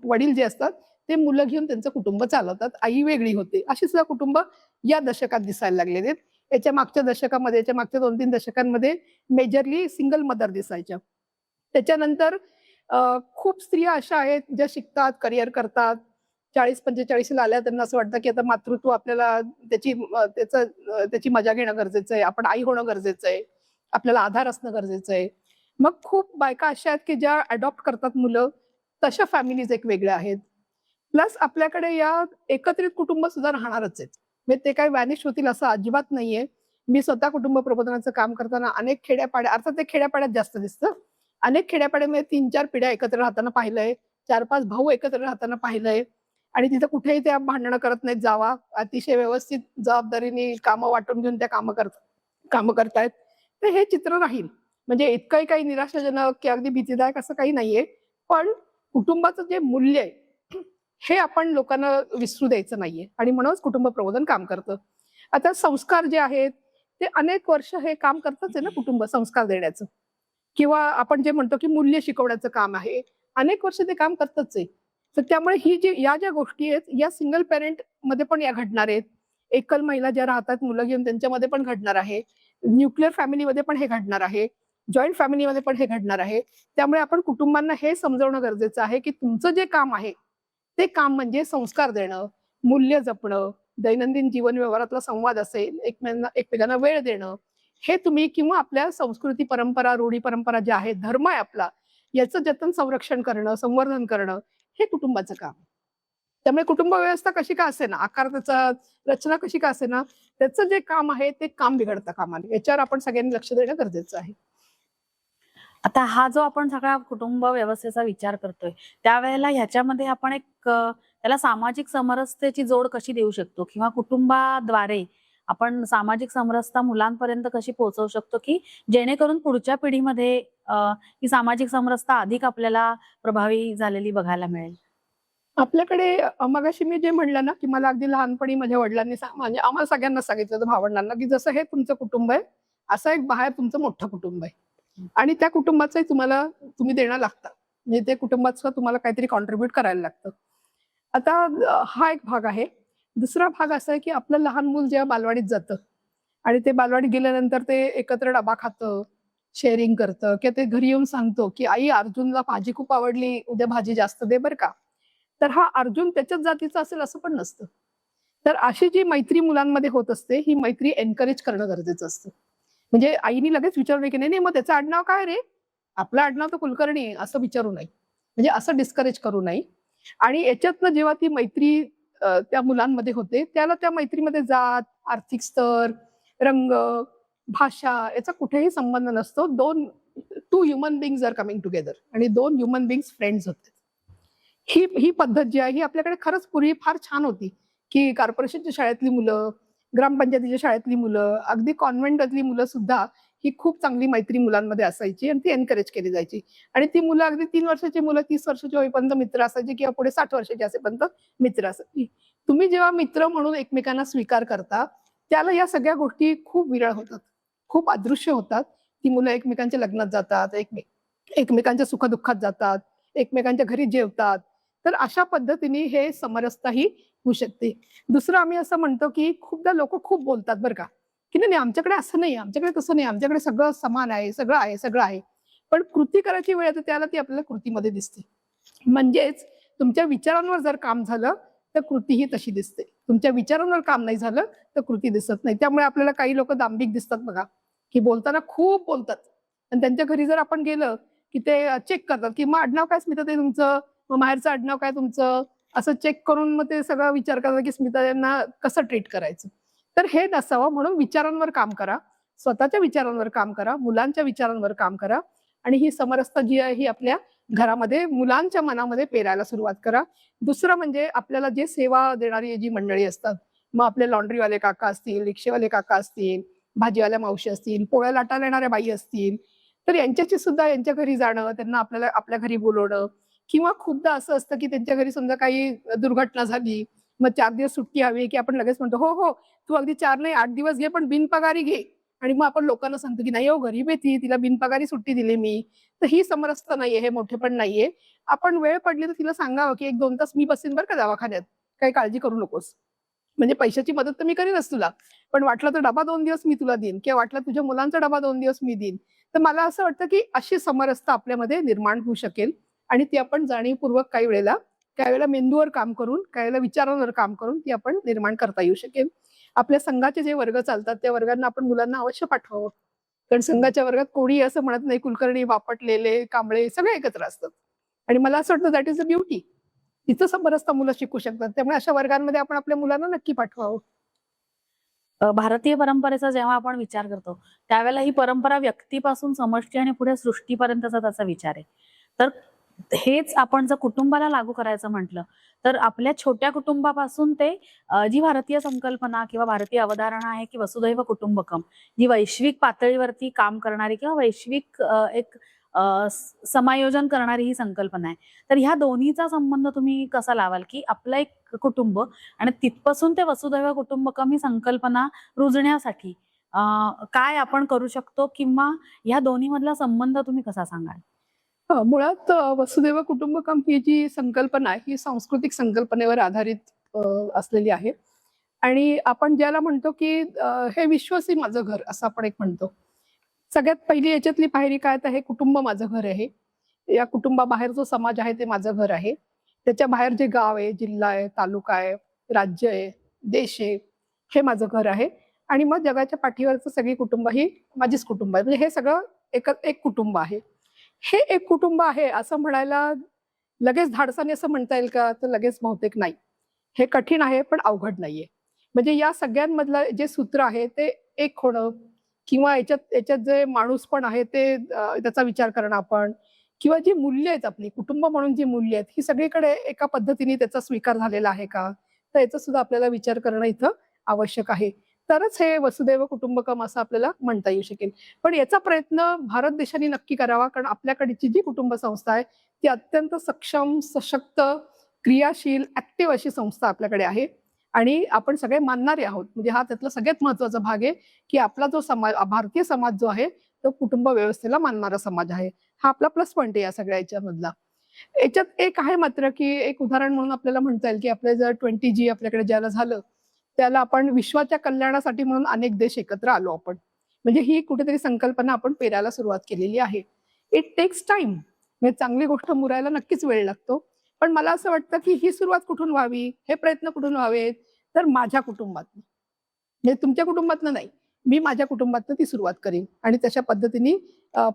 वडील जे असतात ते मुलं घेऊन त्यांचं कुटुंब चालवतात. आई वेगळी होते. अशी सुद्धा कुटुंब या दशकात दिसायला लागलेले आहेत. याच्या मागच्या दशकामध्ये, याच्या मागच्या 2-3 दशकांमध्ये मेजरली सिंगल मदर दिसायच्या. त्याच्यानंतर खूप स्त्रिया अशा आहेत ज्या शिकतात, करिअर करतात. 40-45 ला आल्या त्यांना असं वाटतं की आता मातृत्व आपल्याला त्याची मजा घेणं गरजेचं आहे. आपण आई होणं गरजेचं आहे. आपल्याला आधार असणं गरजेचं आहे. मग खूप बायका अशा आहेत की ज्या अडॉप्ट करतात मुलं. तशा फॅमिलीज एक वेगळ्या आहेत. प्लस आपल्याकडे या एकत्रित कुटुंब सुद्धा राहणारच आहेत. म्हणजे ते काही व्हॅनिश होतील असं अजिबात नाहीये. मी स्वतः कुटुंब प्रबोधनाचं काम करताना अनेक खेड्यापाड्या अर्थात ते खेड्यापाड्यात जास्त दिसतं. अनेक खेड्यापाड्यामध्ये 3-4 पिढ्या एकत्र राहताना पाहिलंय. 4-5 भाऊ एकत्र राहताना पाहिलंय आणि तिथं कुठेही त्या भांडणं करत नाहीत. जावा अतिशय व्यवस्थित जबाबदारीने कामं वाटून घेऊन त्या कामं करतायत. तर हे चित्र राहील. म्हणजे इतकंही काही निराशाजनक की अगदी भीतीदायक असं काही नाहीये. पण कुटुंबाचं जे मूल्य आहे, हे आपण लोकांना विसरू द्यायचं नाहीये आणि म्हणूनच कुटुंब प्रबोधन काम करतं. आता संस्कार जे आहेत, ते अनेक वर्ष हे काम करतच आहे ना कुटुंब संस्कार देण्याचं किंवा आपण जे म्हणतो की मूल्य शिकवण्याचं काम आहे. अनेक वर्ष ते काम करतच आहे. तर त्यामुळे या ज्या गोष्टी आहेत, या सिंगल पॅरेंटमध्ये पण या घडणार आहेत. एकल महिला ज्या राहतात मुलं घेऊन त्यांच्यामध्ये पण घडणार आहे. न्यूक्लिअर फॅमिलीमध्ये पण हे घडणार आहे. जॉइंट फॅमिलीमध्ये पण हे घडणार आहे. त्यामुळे आपण कुटुंबांना हे समजावणं गरजेचं आहे, की तुमचं जे काम आहे, ते काम म्हणजे संस्कार देणं, मूल्य जपणं, दैनंदिन जीवन व्यवहारातला संवाद असेल, एकमेकांना वेळ देणं, हे तुम्ही किंवा आपल्या संस्कृती परंपरा, रूढी परंपरा ज्या आहेत, धर्म आहे आपला, याचं जतन संरक्षण करणं, संवर्धन करणं, हे कुटुंबाचं काम. त्यामुळे कुटुंब व्यवस्था कशी का असेना, आकार त्याचा रचना कशी का असेना, त्याचं जे काम आहे ते काम बिघडता कामा नये. याच्यावर आपण सगळ्यांनी लक्ष देणं गरजेचं आहे. आता हा जो आपण सगळा कुटुंब व्यवस्थेचा विचार करतोय, त्यावेळेला ह्याच्यामध्ये आपण एक त्याला सामाजिक समरसतेची जोड कशी देऊ शकतो किंवा कुटुंबाद्वारे आपण सामाजिक समरसता मुलांपर्यंत कशी पोहोचवू शकतो, की जेणेकरून पुढच्या पिढीमध्ये अ, ही सामाजिक समरसता अधिक आपल्याला प्रभावी झालेली बघायला मिळेल? आपल्याकडे मगाशी मी जे म्हणलं ना, की मला अगदी लहानपणी माझ्या वडिलांनी म्हणजे आम्हाला सगळ्यांना सांगितलं होतं भावंडांना, की जसं हे तुमचं कुटुंब आहे, असं एक बाहेर तुमचं मोठं कुटुंब आहे. आणि त्या कुटुंबाचंही तुम्ही देणं लागतं. म्हणजे ते कुटुंबाचं तुम्हाला काहीतरी कॉन्ट्रिब्यूट करायला लागतं. आता हा एक भाग आहे. दुसरा भाग असा आहे, की आपलं लहान मूल जेव्हा बालवाडीत जातं आणि ते बालवाडीत गेल्यानंतर ते एकत्र डबा खातं, शेअरिंग करतं किंवा ते घरी येऊन सांगतो, की "आई अर्जुनला भाजी खूप आवडली, उद्या भाजी जास्त दे बरं का." तर हा अर्जुन त्याच्याच जातीचा असेल असं पण नसतं. तर अशी जी मैत्री मुलांमध्ये होत असते, ही मैत्री एन्करेज करणं गरजेचं असतं. म्हणजे आईनी लगेच विचारलं, की "नाही, नाही, मग त्याचं आडनाव काय रे? आपलं आडनाव तर कुलकर्णी आहे." असं विचारू नये. म्हणजे असं डिस्करेज करू नये. आणि याच्यातनं जेव्हा ती मैत्री त्या मुलांमध्ये होते, त्याला त्या मैत्रीमध्ये जात, आर्थिक स्तर, रंग, भाषा याचा कुठेही संबंध नसतो. 2 human beings are coming together आणि 2 ह्युमन बीइंग्ज फ्रेंड्स होते. ही ही पद्धत जी आहे, ही आपल्याकडे खरंच पूर्वी फार छान होती, की कॉर्पोरेशनच्या शाळेतली मुलं, ग्रामपंचायतीच्या शाळेतली मुलं, अगदी कॉन्व्हेंटातली मुलं सुद्धा ही खूप चांगली मैत्री मुलांमध्ये असायची आणि ती एन्करेज केली जायची. आणि ती मुलं अगदी 3 वर्षाची मुलं 30 वर्षाची होईपर्यंत मित्र असायची किंवा पुढे 60 वर्षाची असेपर्यंत मित्र असायची. तुम्ही जेव्हा मित्र म्हणून एकमेकांना स्वीकार करता, त्याला या सगळ्या गोष्टी खूप विरळ होतात. खूप अदृश्य होतात. ती मुलं एकमेकांच्या लग्नात जातात, एकमेकांच्या सुख-दुःखात जातात, एकमेकांच्या घरी जेवतात. तर अशा पद्धतीने हे समरसता ही होऊ शकते. दुसरं आम्ही असं म्हणतो, की खूपदा लोकं खूप बोलतात बरं का, की "नाही, नाही आमच्याकडे असं नाही, आमच्याकडे तसं नाही, आमच्याकडे सगळं समान आहे, सगळं आहे, सगळं आहे." पण कृती करायची वेळ येते त्याला ती आपल्याला कृतीमध्ये दिसते. म्हणजेच तुमच्या विचारांवर जर काम झालं, तर कृती ही तशी दिसते. तुमच्या विचारांवर काम नाही झालं, तर कृती दिसत नाही. त्यामुळे आपल्याला काही लोकं दांभिक दिसतात बघा, की बोलताना खूप बोलतात आणि त्यांच्या घरी जर आपण गेलं, की ते चेक करतात, की "मग आडनाव काय स्मिताताई तुमचं? मग माहेरचं आडनाव काय तुमचं?" असं चेक करून मग ते सगळा विचार करतात, की स्मिता यांना कसं ट्रीट करायचं. तर हे नसावं म्हणून विचारांवर काम करा. स्वतःच्या विचारांवर काम करा, मुलांच्या विचारांवर काम करा आणि ही समरसता जी आहे ही आपल्या घरामध्ये मुलांच्या मनामध्ये पेरायला सुरुवात करा. दुसरं म्हणजे आपल्याला जे सेवा देणारी जी मंडळी असतात, मग आपले लॉन्ड्रीवाले काका असतील, रिक्षेवाले काका असतील, भाजीवाल्या मावशी असतील, पोळ्या लाटायला येणाऱ्या बाई असतील, तर यांच्याशी सुद्धा यांच्या घरी जाणं, त्यांना आपल्याला आपल्या घरी बोलवणं किंवा खूपदा असं असतं, की त्यांच्या घरी समजा काही दुर्घटना झाली, मग 4 दिवस सुट्टी हवी, की आपण लगेच म्हणतो, "हो, हो, तू अगदी 4 नाही 8 दिवस घे, पण बिनपगारी घे." आणि मग आपण लोकांना सांगतो, की "नाही हो, गरीब आहे ती, तिला बिनपगारी सुट्टी दिली मी." तर ही समरसता नाहीये, हे मोठेपण नाहीये. आपण वेळ पडली तर तिला सांगावं, की "1-2 तास मी बसेन बरं का दवाखान्यात. काही काळजी करू नकोस." म्हणजे पैशाची मदत तर मी करीनच तुला. पण वाटलं तर डबा 2 दिवस मी तुला देईन किंवा वाटलं तुझ्या मुलांचा डबा 2 दिवस मी देईन. तर मला असं वाटतं, की अशी समरसता आपल्यामध्ये निर्माण होऊ शकेल आणि ती आपण जाणीवपूर्वक काही वेळेला मेंदूवर काम करून, काही वेळेला विचारांवर काम करून ती आपण निर्माण करता येऊ शकेल. आपल्या संघाचे जे वर्ग चालतात, त्या वर्गांना आपण मुलांना अवश्य पाठवावं. कारण संघाच्या वर्गात कोणी असं म्हणत नाही, कुलकर्णी, बापट, लेले, कांबळे सगळे एकत्र असतात. आणि मला असं वाटतं दॅट इज द ब्युटी. तिथं समरसता मुलं शिकू शकतात. त्यामुळे अशा वर्गांमध्ये आपण आपल्या मुलांना नक्की पाठवावं. भारतीय परंपरेचा जेव्हा आपण विचार करतो, त्यावेळेला ही परंपरा व्यक्तीपासून समष्टी आणि पुढे सृष्टीपर्यंतचा त्याचा विचार आहे. तर हेच आपण जर कुटुंबाला लागू करायचं म्हटलं, तर आपल्या छोट्या कुटुंबापासून ते जी भारतीय संकल्पना किंवा भारतीय अवधारणा आहे, की वसुधैव कुटुंबकम, जी वैश्विक पातळीवरती काम करणारी किंवा वैश्विक एक समायोजन करणारी ही संकल्पना आहे. तर ह्या दोन्हीचा संबंध तुम्ही कसा लावाल, की आपलं एक कुटुंब आणि तिथपासून ते वसुधैव कुटुंबकम ही संकल्पना रुजण्यासाठी अ, काय आपण करू शकतो किंवा ह्या दोन्ही मधला संबंध तुम्ही कसा सांगाल? मुळात वसुदैव कुटुंबकम ही जी संकल्पना आहे, ही सांस्कृतिक संकल्पनेवर आधारित असलेली आहे आणि आपण ज्याला म्हणतो, की हे विश्वच माझं घर असं आपण एक म्हणतो. सगळ्यात पहिली याच्यातली पायरी काय तर हे कुटुंब माझं घर आहे. या कुटुंबाबाहेर जो समाज आहे ते माझं घर आहे. त्याच्या बाहेर जे गाव आहे, जिल्हा आहे, तालुका आहे, राज्य आहे, देश आहे, हे माझं घर आहे आणि मग जगाच्या पाठीवरचं सगळी कुटुंब ही माझीच कुटुंब आहे. म्हणजे हे सगळं एक कुटुंब आहे. हे एक कुटुंब आहे असं म्हणायला लगेच धाडसाने असं म्हणता येईल का? तर लगेच बहुतेक नाही. हे कठीण आहे पण अवघड नाहीये. म्हणजे या सगळ्यांमधलं जे सूत्र आहे ते एक होणं किंवा याच्यात जे माणूस पण आहे ते त्याचा विचार करणं आपण, किंवा जी मूल्य आहेत आपली कुटुंब म्हणून जी मूल्य आहेत ही सगळीकडे एका पद्धतीने त्याचा स्वीकार झालेला आहे का, तर याचा सुद्धा आपल्याला विचार करणं इथं आवश्यक आहे. तरच हे वसुदैव कुटुंबकम असं आपल्याला म्हणता येऊ शकेल. पण याचा प्रयत्न भारत देशाने नक्की करावा, कारण आपल्याकडची जी कुटुंब संस्था आहे ती अत्यंत सक्षम, सशक्त, क्रियाशील, ऍक्टिव्ह अशी संस्था आपल्याकडे आहे. आणि आपण सगळे मानणारे आहोत. म्हणजे हा त्यातला सगळ्यात महत्त्वाचा भाग आहे, की आपला जो समाज, भारतीय समाज जो आहे तो कुटुंब व्यवस्थेला मानणारा समाज आहे. हा आपला प्लस पॉइंट आहे या सगळ्या याच्यामधला. याच्यात एक आहे मात्र, की एक उदाहरण म्हणून आपल्याला म्हणता येईल, की आपले जर 20G आपल्याकडे ज्याला झालं, त्याला आपण विश्वाच्या कल्याणासाठी म्हणून अनेक देश एकत्र आलो आपण. म्हणजे ही कुठेतरी संकल्पना आपण पेरायला सुरुवात केलेली आहे. It takes time. म्हणजे चांगली गोष्ट मुरायला नक्कीच वेळ लागतो. पण मला असं वाटतं, की ही सुरुवात कुठून व्हावी, हे प्रयत्न कुठून व्हावेत, तर माझ्या कुटुंबातनं. म्हणजे तुमच्या कुटुंबातनं नाही. मी माझ्या कुटुंबातनं ती सुरुवात करीन आणि तशा पद्धतीने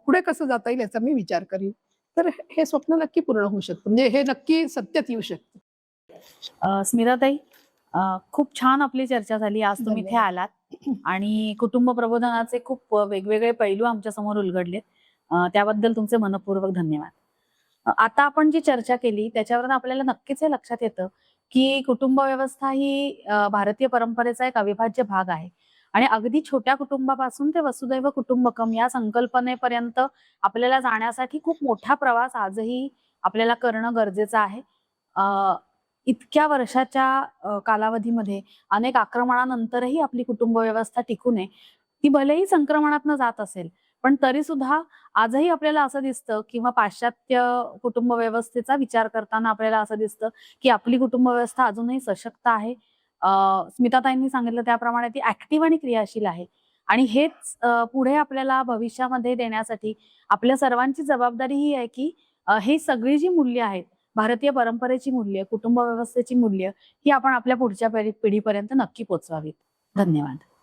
पुढे कसं जाता येईल याचा मी विचार करीन. तर हे स्वप्न नक्की पूर्ण होऊ शकतं. म्हणजे हे नक्की सत्यात येऊ शकतं. स्मिताताई, खूप छान आपली चर्चा झाली. आज तुम्ही इथे धन्यवाद. आलात आणि कुटुंब प्रबोधनाचे खूप वेगवेगळे पैलू आमच्या समोर उलगडलेत. त्याबद्दल तुमचे मनपूर्वक धन्यवाद. आता आपण जी चर्चा केली त्याच्यावरून आपल्याला नक्कीच हे लक्षात येतं की कुटुंब व्यवस्था ही भारतीय परंपरेचा एक अविभाज्य भाग आहे आणि अगदी छोट्या कुटुंबापासून ते वसुदैव कुटुंबकम या संकल्पनेपर्यंत आपल्याला जाण्यासाठी खूप मोठा प्रवास आजही आपल्याला करणं गरजेचं आहे. इतक्या वर्षाच्या कालावधीमध्ये अनेक आक्रमणानंतरही आपली कुटुंब व्यवस्था टिकून आहे. ती भलेही संक्रमणातनं जात असेल, पण तरी सुद्धा आजही आपल्याला असं दिसतं किंवा पाश्चात्य कुटुंब व्यवस्थेचा विचार करताना आपल्याला असं दिसतं की आपली कुटुंब व्यवस्था अजूनही सशक्त आहे. स्मिताताईंनी सांगितलं त्याप्रमाणे ती ऍक्टिव्ह आणि क्रियाशील आहे आणि हेच पुढे आपल्याला भविष्यामध्ये देण्यासाठी आपल्या सर्वांची जबाबदारी ही आहे की हे सगळी जी मूल्य आहेत, भारतीय परंपरेची मूल्य, कुटुंब व्यवस्थेची मूल्य ही आपण आपल्या पुढच्या पिढीपर्यंत नक्की पोचवावीत. धन्यवाद.